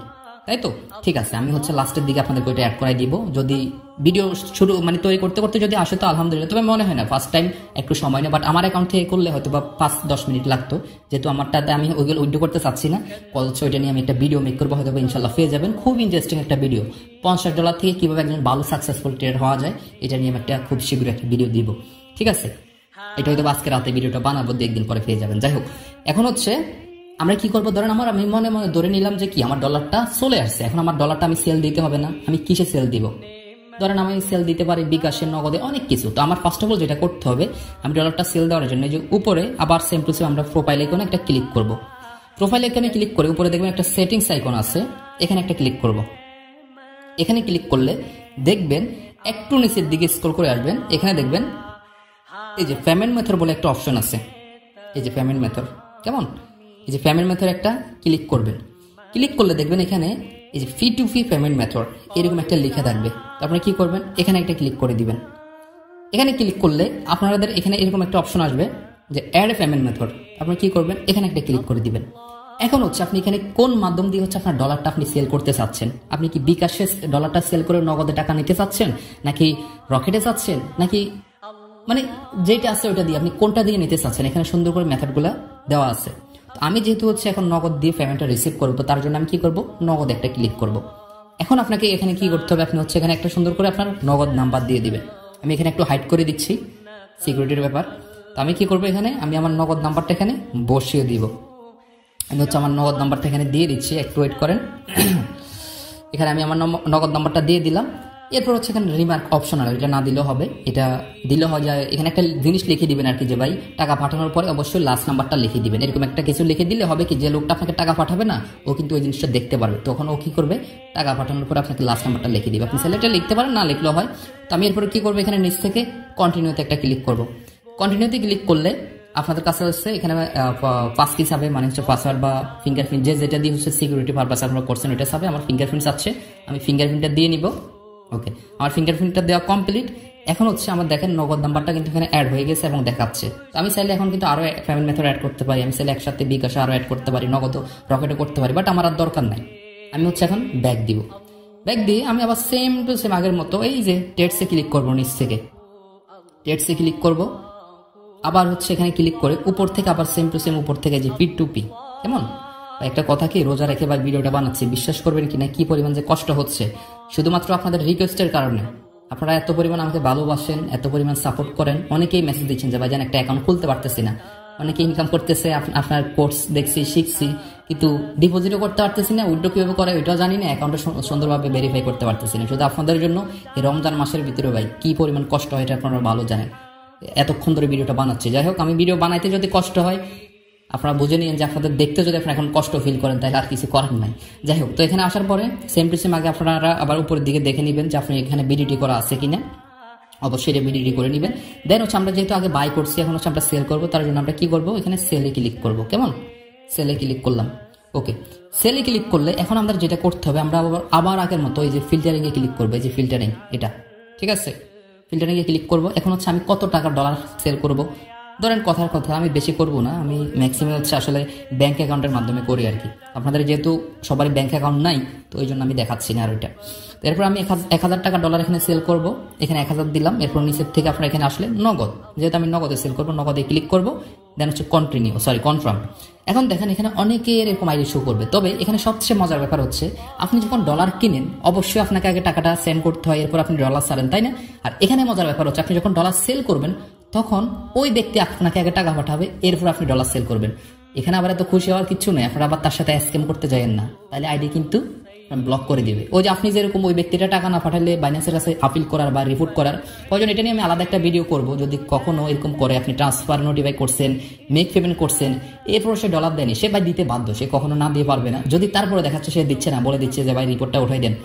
তাই তো? ঠিক আছে, আমি হচ্ছে লাস্টের দিকে আপনাদেরকে ওইটা অ্যাড করাই দিব। যদি ভিডিও শুরু মানে তৈরি করতে করতে যদি আসে তো আলহামদুলিল্লাহ, তবে মনে হয় না ফার্স্ট টাইম একটু সময় নেই, বাট আমার অ্যাকাউন্ট থেকে করলে হয়তো বা 5-10 মিনিট লাগতো। যেহেতু আমারটাতে আমি ওইগুলো উইড্রো করতে চাচ্ছি না, হচ্ছে ওইটা নিয়ে আমি একটা ভিডিও মেক করবো, হয়তো ইনশাল্লাহ পেয়ে যাবেন। খুব ইন্টারেস্টিং একটা ভিডিও, $50 থেকে কিভাবে একজন ভালো সাকসেসফুল ট্রেডার হওয়া যায়, এটা নিয়ে আমি একটা খুব শীঘ্রই একটা ভিডিও দিব। ঠিক আছে, এটা হয়তো আজকে রাতে ভিডিওটা বানাবো, 2 দিন পরে পেয়ে যাবেন। যাই হোক, এখন হচ্ছে আমরা কি করবো, ধরেন আমি মনে মনে ধরে নিলাম যে কি আমার ডলারটা চলে আসছে। এখন আমার ডলারটা আমি সেল দিতে হবে না, আমি কিসে সেল দিব? ধরেন আমি সেল দিতে পারি বিকাশে, নগদে, অনেক কিছু। তো আমার ফার্স্ট অফ অল যেটা করতে হবে, আমি ডলারটা সেল দেওয়ার জন্য যে উপরে আবার সেম টু সেম আমরা প্রোফাইল আইকনে একটা ক্লিক করব। প্রোফাইল আইকনে ক্লিক করে উপরে দেখবেন একটা সেটিংস আইকন আছে, এখানে একটা ক্লিক করব। এখানে ক্লিক করলে দেখবেন একটু নিচের দিকে স্ক্রল করে আসবেন, এখানে দেখবেন এই যে পেমেন্ট মেথড বলে একটা অপশন আছে। এই যে পেমেন্ট মেথড, কেমন? এই যে পেমেন্ট মেথড একটা ক্লিক করবেন। ক্লিক করলে দেখবেন এখানে এই যে ফি টু ফি পেমেন্ট মেথড এরকম একটা লেখা থাকবে। তারপরে কি করবেন, এখানে একটা ক্লিক করে দিবেন। এখানে ক্লিক করলে আপনাদের এখানে এরকম একটা অপশন আসবে যে অ্যাড পেমেন্ট মেথড। আপনি কি করবেন, এখানে একটা ক্লিক করে দিবেন। এখন হচ্ছে আপনি এখানে কোন মাধ্যম দিয়ে হচ্ছে আপনার ডলারটা আপনি সেল করতে চাচ্ছেন। আপনি কি বিকাশে ডলারটা সেল করে নগদে টাকা নিতে চাচ্ছেন, নাকি রকেটে চাচ্ছেন, নাকি মানে যেটা আছে ওটা দিয়ে আপনি কোনটা দিয়ে নিতে চাচ্ছেন, এখানে সুন্দর করে মেথডগুলো দেওয়া আছে। আমি যেহেতু হচ্ছে এখন নগদ দিয়ে পেমেন্টটা রিসিভ করবো, তো তার জন্য আমি কি করব, নগদ একটা ক্লিক করব। এখন আপনাকে এখানে কি করতে হবে, আপনি হচ্ছে এখানে একটা সুন্দর করে আপনার নগদ নাম্বার দিয়ে দিবেন। আমি এখানে একটু হাইড করে দিচ্ছি, সিকিউরিটির ব্যাপার। তো আমি কি করবো, এখানে আমি আমার নগদ নাম্বারটা এখানে বসিয়ে দিব। আমি হচ্ছে আমার নগদ নাম্বারটা এখানে দিয়ে দিচ্ছি, একটু ওয়েট করেন। এখানে আমি আমার নগদ নাম্বারটা দিয়ে দিলাম। এরপর হচ্ছে এখানে রিমার্ক অপশনাল, এটা না দিলেও হবে, এটা দিলে হয় যায়। এখানে একটা জিনিস লিখে দিবেন আর কি, যে ভাই টাকা পাঠানোর পরে অবশ্যই লাস্ট নাম্বারটা লিখে দিবেন। এরকম একটা কিছু লিখে দিলে হবে কি, যে লোকটা আপনাকে টাকা পাঠাবে না, ও কিন্তু ওই জিনিসটা দেখতে পারবে। তখন ও কি করবে, টাকা পাঠানোর পরে আপনাকে লাস্ট নাম্বারটা লিখে দিবে। আপনি স্যালারিটা লিখতে পারেন, না লিখলেও হয়। তো আমি এরপরে কি করবো, এখানে নিচ থেকে কন্টিনিউতে একটা ক্লিক করবো। কন্টিনিউতে ক্লিক করলে আপনাদের কাছে হচ্ছে এখানে 5 কি চাবে, মানে হচ্ছে পাসওয়ার্ড বা ফিঙ্গারপ্রিন্ট, যেটা দিয়ে হচ্ছে সিকিউরিটি পারপাস আপনারা করছেন ওইটা চাবে। আমার ফিঙ্গারপ্রিন্ট আছে, আমি ফিঙ্গারপ্রিন্টটা দিয়ে নিব। ওকে, আমার ফিঙ্গারপ্রিন্টটা দেওয়া কমপ্লিট। এখন হচ্ছে আমার দেখেন নগদ নাম্বারটা কিন্তু এখানে অ্যাড হয়ে গেছে এবং দেখাচ্ছে। তো আমি চাইলে এখন কিন্তু আরো পেমেন্ট মেথড অ্যাড করতে পারি, আমি চাইলে একসাথে বিকাশে আরো অ্যাড করতে পারি, নগদ রকেটও করতে পারি, বাট আমার আর দরকার নাই। আমি হচ্ছে এখন ব্যাক দিব। ব্যাক দিয়ে আমি আবার সেম টু সেম আগের মতো এই যে টেটসে ক্লিক করবো, নিচ থেকে টেটসে ক্লিক করব। আবার হচ্ছে এখানে ক্লিক করে উপর থেকে আবার সেম টু সেম উপর থেকে যে পি টু পি, কেমন? একটা কথা কি, রোজা রেখে বা ভিডিওটা বানাচ্ছি, বিশ্বাস করবেন কিনা কি পরিমাণ যে কষ্ট হচ্ছে, শুধুমাত্র আপনাদের রিকোয়েস্টের কারণে। আপনারা এত পরিমাণ আমাকে ভালোবাসেন, এত পরিমাণ সাপোর্ট করেন, অনেকেই মেসেজ দিচ্ছেন যে ভাইজান একটা অ্যাকাউন্ট খুলতে পারতেছি না, অনেকে ইনকাম করতেছে, আপনার কোর্স দেখছি, শিখছি, কিন্তু ডিপোজিটও করতে পারতেছি না, উইথড্র কিভাবে করে ওইটাও জানি না, অ্যাকাউন্টে সুন্দরভাবে ভেরিফাই করতে পারতেছি না। শুধু আপনাদের জন্য এই রমজান মাসের ভিতরে ভাই কি পরিমাণ কষ্ট হয় এটা আপনারা ভালো জানেন, এতক্ষণ ধরে ভিডিওটা বানাচ্ছি। যাই হোক, আমি ভিডিও বানাইতে যদি কষ্ট হয় আপনারা বুঝে নিন, যে আপনাদের দেখতে যদি আপনারা এখন কষ্ট ফিল করেন তাহলে আর কিছু করার নাই। যাই হোক, তো এখানে আসার পরে সেম টু সেম আগে আপনারা আবার উপরের দিকে দেখে নেবেন যে আপনি এখানে বিডিটি করা আছে কিনা, অবশ্যই এটা বিডিটি করে নেবেন। দেন হচ্ছে আমরা যেহেতু আগে বাই করছি, এখন হচ্ছে আমরা সেল করবো, তার জন্য আমরা কি করবো, এখানে সেলে ক্লিক করবো। কেমন? সেলে ক্লিক করলাম। ওকে, সেলে ক্লিক করলে এখন আমরা যেটা করতে হবে, আমরা আবার আগের মতো এই যে ফিল্টারিং এ ক্লিক করবো, এই যে ফিল্টারিং, এটা ঠিক আছে, ফিল্টারিং এ ক্লিক করবো। এখন হচ্ছে আমি কত টাকা ডলার সেল করবো, ধরেন কথার কথা আমি বেশি করব না, আমি ম্যাক্সিমাম হচ্ছে আসলে ব্যাংক অ্যাকাউন্টের মাধ্যমে করি আর কি। আপনাদের যেহেতু সবারই ব্যাংক অ্যাকাউন্ট নাই, তো ওই জন্য আমি দেখাচ্ছি না আর ওইটা। এরপর আমি 1000 টাকা ডলার এখানে সেল করব, এখানে 1000 দিলাম। এরপর নিচের থেকে আপনার এখানে আসলে নগদ, যেহেতু আমি নগদে সেল করবো, নগদে ক্লিক করবো, দেন হচ্ছে কনফার্ম। এখন দেখেন এখানে অনেকের এরকম আইডি শো করবে, তবে এখানে সবচেয়ে মজার ব্যাপার হচ্ছে আপনি যখন ডলার কিনেন অবশ্যই আপনাকে আগে টাকাটা সেন্ড করতে হয়, এরপর আপনি ডলার ছাড়েন, তাই না? আর এখানে মজার ব্যাপার হচ্ছে আপনি যখন ডলার সেল করবেন তখন ওই ব্যক্তি আপনাকে আগে টাকা পাঠাবে, এরপর আপনি ডলার সেল করবেন। এখানে আবার এত খুশি হওয়ার কিছু নেই, আপনারা আবার তার সাথে স্ক্যাম করতে যাবেন না, তাহলে আইডি কিন্তু ব্লক করে দিবে। ওই যে আপনি যেরকম ওই ব্যক্তিটা টাকা না পাঠালে বাইন্যান্সের কাছে আপিল করার বা রিপোর্ট করার প্রয়োজন, এটা নিয়ে আমি আলাদা একটা ভিডিও করব। যদি কখনো এরকম করে আপনি ট্রান্সফার নোটিফাই করছেন, মেক পেমেন্ট করছেন, এরপর সে ডলার দেয়নি, সে ভাই দিতে বাধ্য, সে কখনো না দিয়ে পারবে না। যদি তারপরে দেখাচ্ছে সে দিচ্ছে না, বলে দিচ্ছে যে ভাই রিপোর্টটা উঠাই দেন,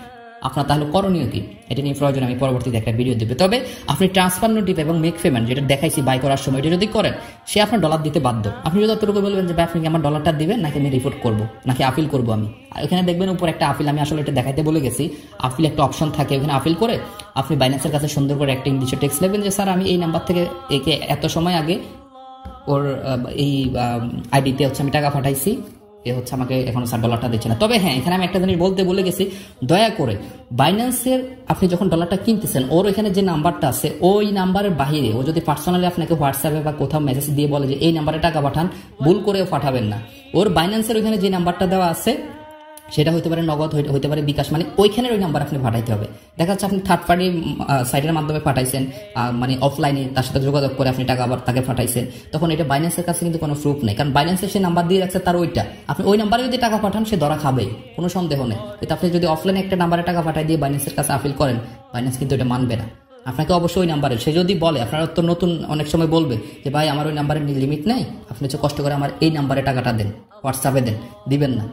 আপনার তাহলে করণীয় কি, এটা নিয়ে প্রয়োজন আমি পরবর্তীতে একটা ভিডিও দেবে। তবে আপনি ট্রান্সফার নোটিফাই এবং মেক পেমেন্ট যেটা দেখাইছি বাই করার সময়, এটা যদি করেন সে আপনার ডলার দিতে বাধ্য। আপনি যদি অতটুকু বলবেন যে ভাই আপনি আমার ডলারটা দিবেন, নাকি আমি রিপোর্ট করবো, নাকি আপিল করবো আমি। আর এখানে দেখবেন উপর একটা আপিল, আমি আসলে এটা দেখাইতে বলে গেছি, আপিল একটা অপশন থাকে, ওখানে আপিল করে আপনি বাইন্যান্সের কাছে সুন্দর করে একটা ইংলিশে টেক্সট লিখবেন যে স্যার আমি এই নাম্বার থেকে একে এত সময় আগে ওর এই আইডিতে হচ্ছে আমি টাকা পাঠাইছি, এ হচ্ছে আমাকে এখন স্যার ডলারটা দিচ্ছে না। তবে হ্যাঁ, এখানে আমি একটা জিনিস বলতে বলে গেছি, দয়া করে বাইন্যান্সের আপনি যখন ডলারটা কিনতেছেন ওর ওইখানে যে নাম্বারটা আছে ওই নাম্বারের বাইরে ও যদি পার্সোনালি আপনাকে হোয়াটসঅ্যাপে বা কোথাও মেসেজ দিয়ে বলে যে এই নাম্বারে টাকা পাঠান, ভুল করেও পাঠাবেন না। ওর বাইন্যান্সের ওইখানে যে নাম্বারটা দেওয়া আছে সেটা হতে পারে নগদ, হতে পারে বিকাশ, মানে ওইখানের ওই নাম্বার আপনি পাঠাইতে হবে। দেখা যাচ্ছে আপনি থার্ড পার্টি সাইটের মাধ্যমে পাঠাইছেন, মানে অফলাইনে তার সাথে যোগাযোগ করে আপনি টাকা আবার তাকে পাঠাইছেন, তখন এটা বাইন্যান্সের কাছে কিন্তু কোনো প্রুফ নেই, কারণ বাইন্যান্সের সে নাম্বার দিয়ে রাখছে তার ওইটা, আপনি ওই নাম্বারে যদি টাকা পাঠান সে ধরা খাবেই, কোনো সন্দেহ নেই। কিন্তু আপনি যদি অফলাইনে একটা নাম্বারে টাকা পাঠাই দিয়ে বাইন্যান্সের কাছে আপিল করেন, বাইন্যান্স কিন্তু এটা মানবে না। আপনাকে অবশ্যই ওই নাম্বারে, সে যদি বলে, আপনারা তো নতুন অনেক সময় বলবে যে ভাই আমার ওই নাম্বারের লিমিট নেই, আপনি হচ্ছে কষ্ট করে আমার এই নাম্বারে টাকাটা দেন, হোয়াটসঅ্যাপে দেন, দিবেন না,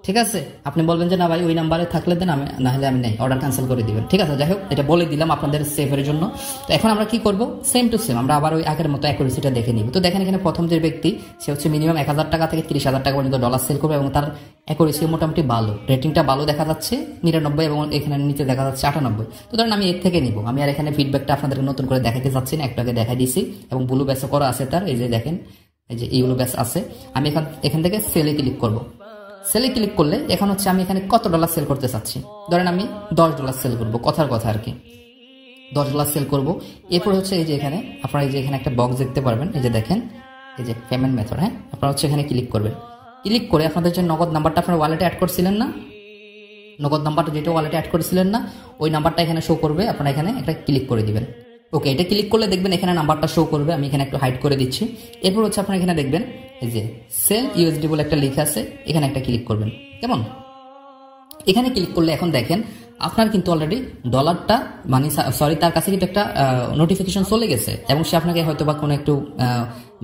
ঠিক আছে? আপনি বলবেন যে না ভাই ওই নাম্বারে থাকলে দেন, আমি না হলে আমি নেই, অর্ডার ক্যান্সেল করে দিবেন, ঠিক আছে? যাই হোক, এটা বলে দিলাম আপনাদের সেফের জন্য। তো এখন আমরা কি করব, সেম টু সেম আমরা আবার ওই আগের মতো অ্যাকুরেসিটা দেখে নিব। তো দেখেন এখানে প্রথম যে ব্যক্তি, সে হচ্ছে মিনিমাম 1000 টাকা থেকে 30,000 টাকা পর্যন্ত ডলার সেল করবে এবং তার অ্যাকুরেসি মোটামুটি ভালো, রেটিংটা ভালো দেখা যাচ্ছে 99 এবং এখানে নিচে দেখা যাচ্ছে 98। তো ধরেন আমি এর থেকে নিব, আমি আর এখানে ফিডব্যাকটা আপনাদেরকে নতুন করে দেখাতে চাচ্ছি না, একটু আগে দেখাই দিয়েছি এবং ব্লু ব্যাসও করা আছে তার, এই যে দেখেন, এই যে ইউলো ব্যাস আছে। আমি এখান থেকে সেলে ক্লিক করব। সেলে ক্লিক করলে এখন হচ্ছে আমি এখানে কত ডলার সেল করতে চাচ্ছি, ধরেন আমি $10 সেল করব, কথার কথা আর কি, $10 সেল করব। এরপর হচ্ছে এই যে এখানে আপনারা এই যে এখানে একটা বক্স দেখতে পারবেন, এই যে দেখেন, এই যে পেমেন্ট মেথড, হ্যাঁ, আপনারা হচ্ছে এখানে ক্লিক করবেন। ক্লিক করে আপনাদের যে নগদ নাম্বারটা আপনার ওয়ালেটে অ্যাড করছিলেন না, নগদ নাম্বারটা যেটা ওয়ালেটে অ্যাড করেছিলেন না, ওই নাম্বারটা এখানে শো করবে, আপনারা এখানে একটা ক্লিক করে দিবেন। ওকে, এটা ক্লিক করলে দেখবেন এখানে নাম্বারটা শো করবে, আমি এখানে একটু হাইড করে দিচ্ছি। এরপর হচ্ছে আপনারা এখানে দেখবেন এই যে সেল ইউএসডি বলে একটা লেখা আছে, এখানে একটা ক্লিক করবেন। কেমন? এখানে ক্লিক করলে এখন দেখেন আপনার কিন্তু অলরেডি ডলারটা, মানে সরি, তার কাছে কিন্তু একটা নোটিফিকেশন চলে গেছে এবং সে আপনাকে হয়তো বা কোনো একটু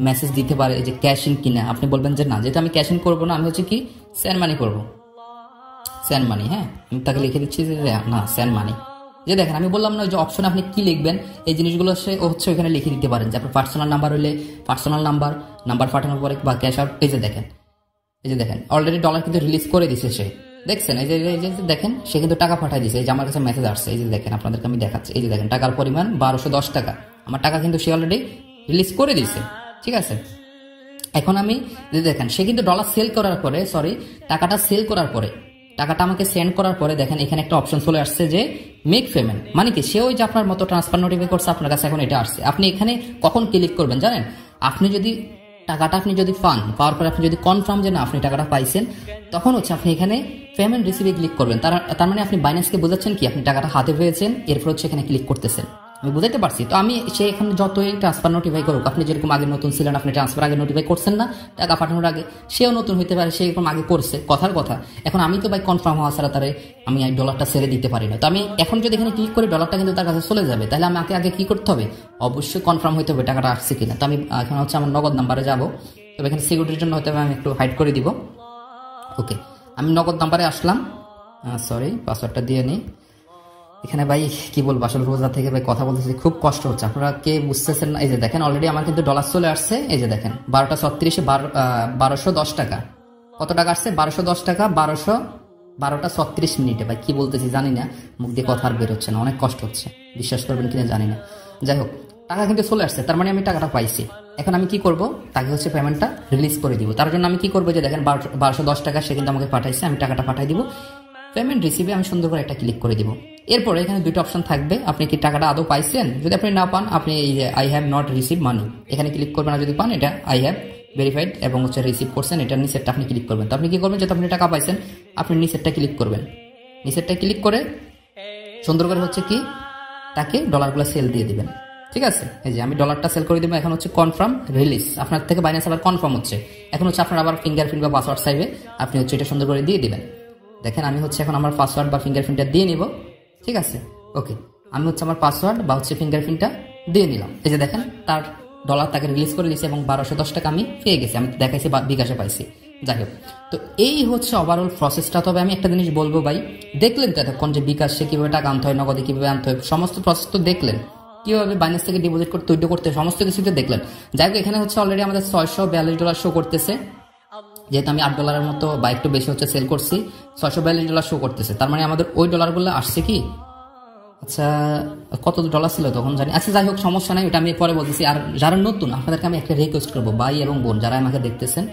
মেসেজ দিতে পারে যে ক্যাশ ইন কিনা। আপনি বলবেন যে না, যেটা আমি ক্যাশ ইন করবো না, আমি হচ্ছে কি সেন্ড মানি করবো, সেন্ড মানি। হ্যাঁ, আমি তাকে লিখে দিচ্ছি যে না, সেন্ড মানি। যে দেখেন আমি বললাম না, ওই যে অপশনে আপনি কি লিখবেন এই জিনিসগুলো সে হচ্ছে ওখানে লিখে দিতে পারেন, যে আপনার পার্সোনাল নাম্বার হলে পার্সোনাল নাম্বার পাঠানোর পরে বা ক্যাশ আউট। এই যে দেখেন অলরেডি ডলার কিন্তু রিলিজ করে দিছে সে, দেখছেন? এই যে দেখেন সে কিন্তু টাকা পাঠাই দিছে, এই যে আমার কাছে মেসেজ আসছে, এই যে দেখেন আপনাদেরকে আমি দেখাচ্ছি, এই যে দেখেন টাকার পরিমাণ 1210 টাকা, আমার টাকা কিন্তু সে অলরেডি রিলিজ করে দিছে, ঠিক আছে? এখন আমি যে দেখেন সে কিন্তু ডলার সেল করার পরে, সরি, টাকাটা সেল করার পরে, টাকাটা আমাকে সেন্ড করার পরে দেখেন এখানে একটা অপশন চলে আসছে যে মেক পেমেন্ট, মানে কি সে ওই যে আপনার মতো ট্রান্সফার নোটিফাই করছে আপনার কাছে, এখন এটা আসছে। আপনি এখানে কখন ক্লিক করবেন জানেন? আপনি যদি টাকাটা পাওয়ার পরে আপনি যদি কনফার্ম যে না আপনি টাকাটা পাইছেন, তখন হচ্ছে আপনি এখানে পেমেন্ট রিসিভে ক্লিক করবেন। তার মানে আপনি বাইন্যান্সকে বোঝাচ্ছেন কি আপনি টাকাটা হাতে পেয়েছেন, এরপর হচ্ছে এখানে ক্লিক করতেছেন। আমি বুঝাইতে পারছি? তো আমি সে এখানে যতই ট্রান্সফার নোটিফাই করুক, আপনি যেরকম আগে নতুন ছিলেন, আপনি ট্রান্সফার আগে নোটিফাই করছেন না টাকা পাঠানোর আগে, সেও নতুন হইতে পারে, সে এরকম আগে করছে, কথার কথা। এখন আমি তো ভাই কনফার্ম হওয়া ছাড়া তারে আমি ডলারটা সেরে দিতে পারি না। তো আমি এখন যদি এখানে ক্লিক করি ডলারটা কিন্তু তার কাছে চলে যাবে, তাহলে আমাকে আগে কি করতে হবে? অবশ্যই কনফার্ম হইতে হবে টাকাটা আসছে কিনা। তো আমি এখন হচ্ছে আমার নগদ নাম্বারে যাবো, তবে এখানে সিকিউরিটির জন্য হতে হবে আমি একটু হাইড করে দিব। ওকে, আমি নগদ নাম্বারে আসলাম, সরি পাসওয়ার্ডটা দিয়ে নিই। এখানে ভাই কি বলবো, আসলে রোজা থেকে ভাই কথা বলতেছি, খুব কষ্ট হচ্ছে, আপনারা কে বুঝতেছেন না? এই যে দেখেন অলরেডি আমার কিন্তু ডলার চলে আসছে, এই যে দেখেন 12:36 1210 টাকা। কত টাকা আসছে? 1210 টাকা, 12:36 মিনিটে। ভাই কি বলতেছি জানি না, মুখ দিয়ে কথা আর বেরোচ্ছে না, অনেক কষ্ট হচ্ছে, বিশ্বাস করবেন কিনা জানি না। যাই হোক, টাকা কিন্তু চলে আসছে, তার মানে আমি টাকাটা পাইছি। এখন আমি কি করব, তাকে হচ্ছে পেমেন্টটা রিলিজ করে দিব। তার জন্য আমি কি করবো, যে দেখেন 1210 টাকা সে কিন্তু আমাকে পাঠাইছে, আমি টাকাটা পাঠাই দিব। পেমেন্ট রিসিভে আমি সুন্দর করে একটা ক্লিক করে দিব। এরপরে এখানে দুটো অপশন থাকবে, আপনি কি টাকাটা আদৌ পাইছেন। যদি আপনি না পান, আপনি এই যে আই হ্যাভ নট রিসিভ মানি এখানে ক্লিক করবেন। আর যদি পান, এটা আই হ্যাভ ভেরিফাইড এবং হচ্ছে রিসিভ করছেন, এটা নিচেরটা আপনি ক্লিক করবেন। তো আপনি কি করবেন, যেহেতু আপনি টাকা পাইছেন, আপনি নিচেরটা ক্লিক করবেন। নিচেরটা ক্লিক করে সুন্দর করে হচ্ছে কি তাকে ডলারগুলো সেল দিয়ে দিবেন। ঠিক আছে, এই যে আমি ডলারটা সেল করে দিব। এখন হচ্ছে কনফার্ম রিলিজ, আপনার থেকে বাইন্যান্স আবার কনফার্ম হচ্ছে। এখন হচ্ছে আপনার আবার ফিঙ্গারপ্রিন্ট বা পাসওয়ার্ড চাইবে, আপনি হচ্ছে এটা সুন্দর করে দিয়ে দিবেন। দেখেন আমি হচ্ছে এখন আমার পাসওয়ার্ড বা ফিঙ্গারপ্রিন্টটা দিয়ে নিব। ঠিক আছে, ওকে, আমি হচ্ছে আমার পাসওয়ার্ড বা হচ্ছে ফিঙ্গারপ্রিন্টটা দিয়ে নিলাম। এই যে দেখেন তার ডলার তাকে রিলিজ করে দিয়েছে এবং 1210 টাকা আমি পেয়ে গেছি, আমি দেখাইছি বিকাশে পাইছি। যাই হোক, তো এই হচ্ছে ওভারঅল প্রসেসটা। তবে আমি একটা জিনিস বলবো ভাই, দেখলেন তো এতক্ষণ যে বিকাশে কিভাবে টাকা আনতে হয়, নগদে কিভাবে আনতে হয়, সমস্ত প্রসেস তো দেখলেন, কিভাবে বাইন্যান্স থেকে ডিপোজিট করতে উইথড্র করতে সমস্ত কিছুতে দেখলেন। যাই হোক, এখানে হচ্ছে অলরেডি আমাদের $642 শো করতেছে, যেহেতু আমি $8 মতো বা একটু বেশি হচ্ছে সেল করছি, $642 শো করতেছে। তার মানে আমাদের ওই ডলারগুলো আসছে কি, আচ্ছা কত ডলার ছিল তখন জানি। আচ্ছা যাই হোক, সমস্যা নাই, ওটা আমি পরে বলতেছি। আর যারা নতুন, আপনাদেরকে আমি একটা রিকোয়েস্ট করবো, ভাই এবং বোন যারা আমাকে দেখতেছেন,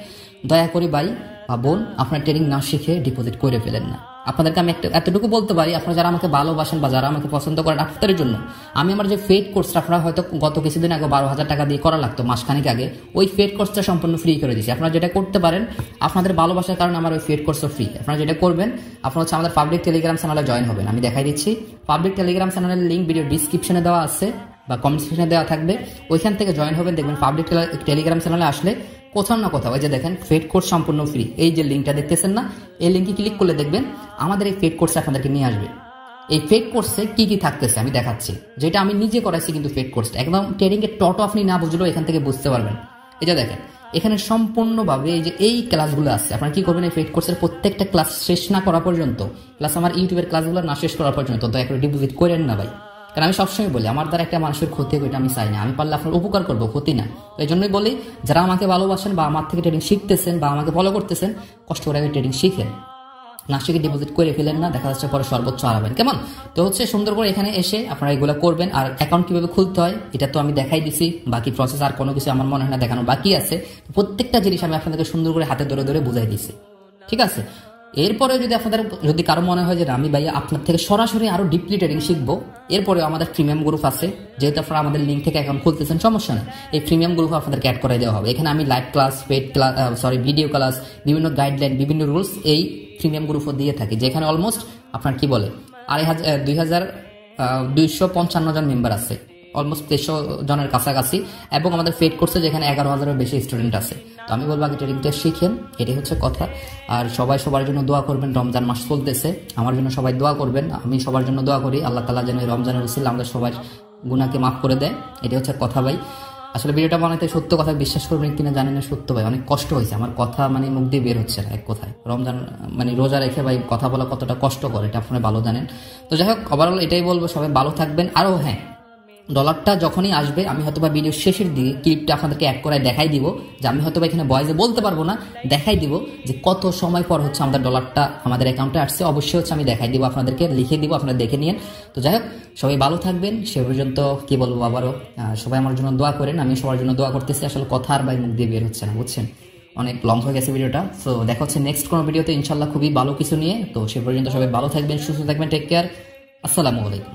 দয়া করে ভাই বা বোন আপনার ট্রেডিং না শিখে ডিপোজিট করে ফেলেন না। আপনাদেরকে আমি এতটুকু বলতে পারি, আপনারা যারা আমাকে ভালোবাসেন বা যারা আমাকে পছন্দ করেন, আপনাদের জন্য আমি আমার যে ফেড কোর্সটা, আপনারা হয়তো গত কিছুদিন আগে 12,000 টাকা দিয়ে করা লাগতো, মাসখানিক আগে, ওই ফেড কোর্সটা সম্পূর্ণ ফ্রি করে দিয়েছি। আপনারা যেটা করতে পারেন, আপনাদের ভালোবাসার কারণে আমার ওই ফেড কোর্সও ফ্রি। আপনারা যেটা করবেন, আপনারা হচ্ছে আমাদের পাবলিক টেলিগ্রাম চ্যানেলে জয়েন হবেন। আমি দেখাই দিচ্ছি, পাবলিক টেলিগ্রাম চ্যানেলের লিঙ্ক ভিডিও ডিসক্রিপশনে দেওয়া আছে বা কমেন্ট সেকশনে দেওয়া থাকবে, ওইখান থেকে জয়েন হবেন। দেখবেন পাবলিক টেলিগ্রাম চ্যানেলে আসলে কোথাও না কোথাও, এই যে দেখেন ফেড কোর্স সম্পূর্ণ ফ্রি, এই যে লিঙ্কটা দেখতেছেন না, এই লিঙ্কে ক্লিক করলে দেখবেন আমাদের এই ফেড কোর্সে আপনাদেরকে নিয়ে আসবে। এই ফেড কোর্সে কি কি থাকতেছে আমি দেখাচ্ছি, যেটা আমি নিজে করাইছি কিন্তু ফেড কোর্সটা একদম ট্রেডিং এর টটো আপনি না বুঝলেও এখান থেকে বুঝতে পারবেন। এই যে দেখেন এখানে সম্পূর্ণভাবে এই যে এই ক্লাসগুলো আছে, আপনারা কি করবেন, এই ফেড কোর্সের প্রত্যেকটা ক্লাস শেষ না করা পর্যন্ত, প্লাস আমার ইউটিউবের ক্লাসগুলো না শেষ করা পর্যন্ত দয়া করে ডিপোজিট করেন না ভাই। কারণ আমি সবসময় বলি, আমার দ্বারা একটা মানুষের ক্ষতি হবে এটা আমি চাই না, আমি পারলে আপনার উপকার করবো, ক্ষতি না। এই জন্যই বলি, যারা আমাকে ভালোবাসেন বা আমার থেকে ট্রেডিং শিখতেছেন বা আমাকে ফলো করতেছেন, কষ্ট করে আগে ট্রেডিং শিখেন, না শিখে ডিপোজিট করে ফেলেন না, দেখা যাচ্ছে পরে সর্বোচ্চ হারাবেন। কেমন? তো হচ্ছে সুন্দর করে এখানে এসে আপনারা এগুলো করবেন। আর অ্যাকাউন্ট কিভাবে খুলতে হয় এটা তো আমি দেখাই দিছি, বাকি প্রসেস আর কোনো কিছু আমার মনে হয় না দেখানো বাকি আছে। প্রত্যেকটা জিনিস আমি আপনাদেরকে সুন্দর করে হাতে ধরে ধরে বুঝাই দিছি, ঠিক আছে? এরপরে যদি কারো মনে হয় যে আমি ভাইয়া আপনার থেকে সরাসরি আরো ডিপলি ট্রেডিং শিখবো, এরপরে আমাদের প্রিমিয়াম গ্রুপ আছে, যেহেতু আপনারা আমাদের লিঙ্ক থেকে অ্যাকাউন্ট খুলতেছেন, সমস্যা নেই, এই প্রিমিয়াম গ্রুপ আপনাদেরকে অ্যাড করে দেওয়া হবে। এখানে আমি live class, paid class, video class, বিভিন্ন গাইডলাইন, বিভিন্ন রুলস এই প্রিমিয়াম গ্রুপও দিয়ে থাকি, যেখানে অলমোস্ট আপনার কি বলে 2,255 জন মেম্বার আছে, অলমোস্ট 300 জনের কাছাকাছি, এবং আমাদের ফেড কোর্সে যেখানে 11,000-এর বেশি স্টুডেন্ট আছে। তো আমি বলবো আগে ট্রেডিংটা শিখেন, এটাই হচ্ছে কথা। আর সবাই সবার জন্য দোয়া করবেন, রমজান মাস চলতেছে, আমার জন্য সবাই দোয়া করবেন, আমি সবার জন্য দোয়া করি, আল্লাহ তাআলা যেন এই রমজানের উসিলায় আমাদের সবার গুনাহকে মাফ করে দেয়, এটাই হচ্ছে কথা ভাই। আসলে ভিডিওটা বানাতে সত্য কথা বিশ্বাস করবেন কিনা জানি না, সত্য ভাই অনেক কষ্ট হয়েছে, আমার কথা মানে মুখ দিয়ে বের হচ্ছে না এক কথায়। রমজান মানে রোজা রেখে ভাই কথা বলা কতটা কষ্ট করে এটা আপনারা ভালো জানেন। তো যাই হোক, ওভারঅল এটাই বলবো, সবাই ভালো থাকবেন। আরও হ্যাঁ, ডলারটা যখনই আসবে আমি হয়তোবা ভিডিওর শেষের দিকে ক্লিপটা আপনাদেরকে অ্যাড করে দেখাই দিব, যে আমি হয়তোবা এখানে ভয়েসে বলতে পারবো না, দেখাই দিব যে কত সময় পর হচ্ছে আমাদের ডলারটা আমাদের অ্যাকাউন্টে আসছে, অবশ্যই হচ্ছে আমি দেখাই দিব আপনাদেরকে, লিখে দিব, আপনারা দেখে নিন। তো যাই হোক, সবাই ভালো থাকবেন, সে পর্যন্ত কি বলবো আবারও সবাই আমার জন্য দোয়া করেন, আমি সবার জন্য দোয়া করতেছি। আসলে কথা আর ভাই মুখ দিয়ে বের হচ্ছে না, বুঝছেন, অনেক লং হয়ে গেছে ভিডিওটা। তো দেখা হচ্ছে নেক্সট কোনো ভিডিওতে ইনশাল্লাহ খুবই ভালো কিছু নিয়ে। তো সে পর্যন্ত সবাই ভালো থাকবেন, সুস্থ থাকবেন, টেক কেয়ার, আসসালামু আলাইকুম।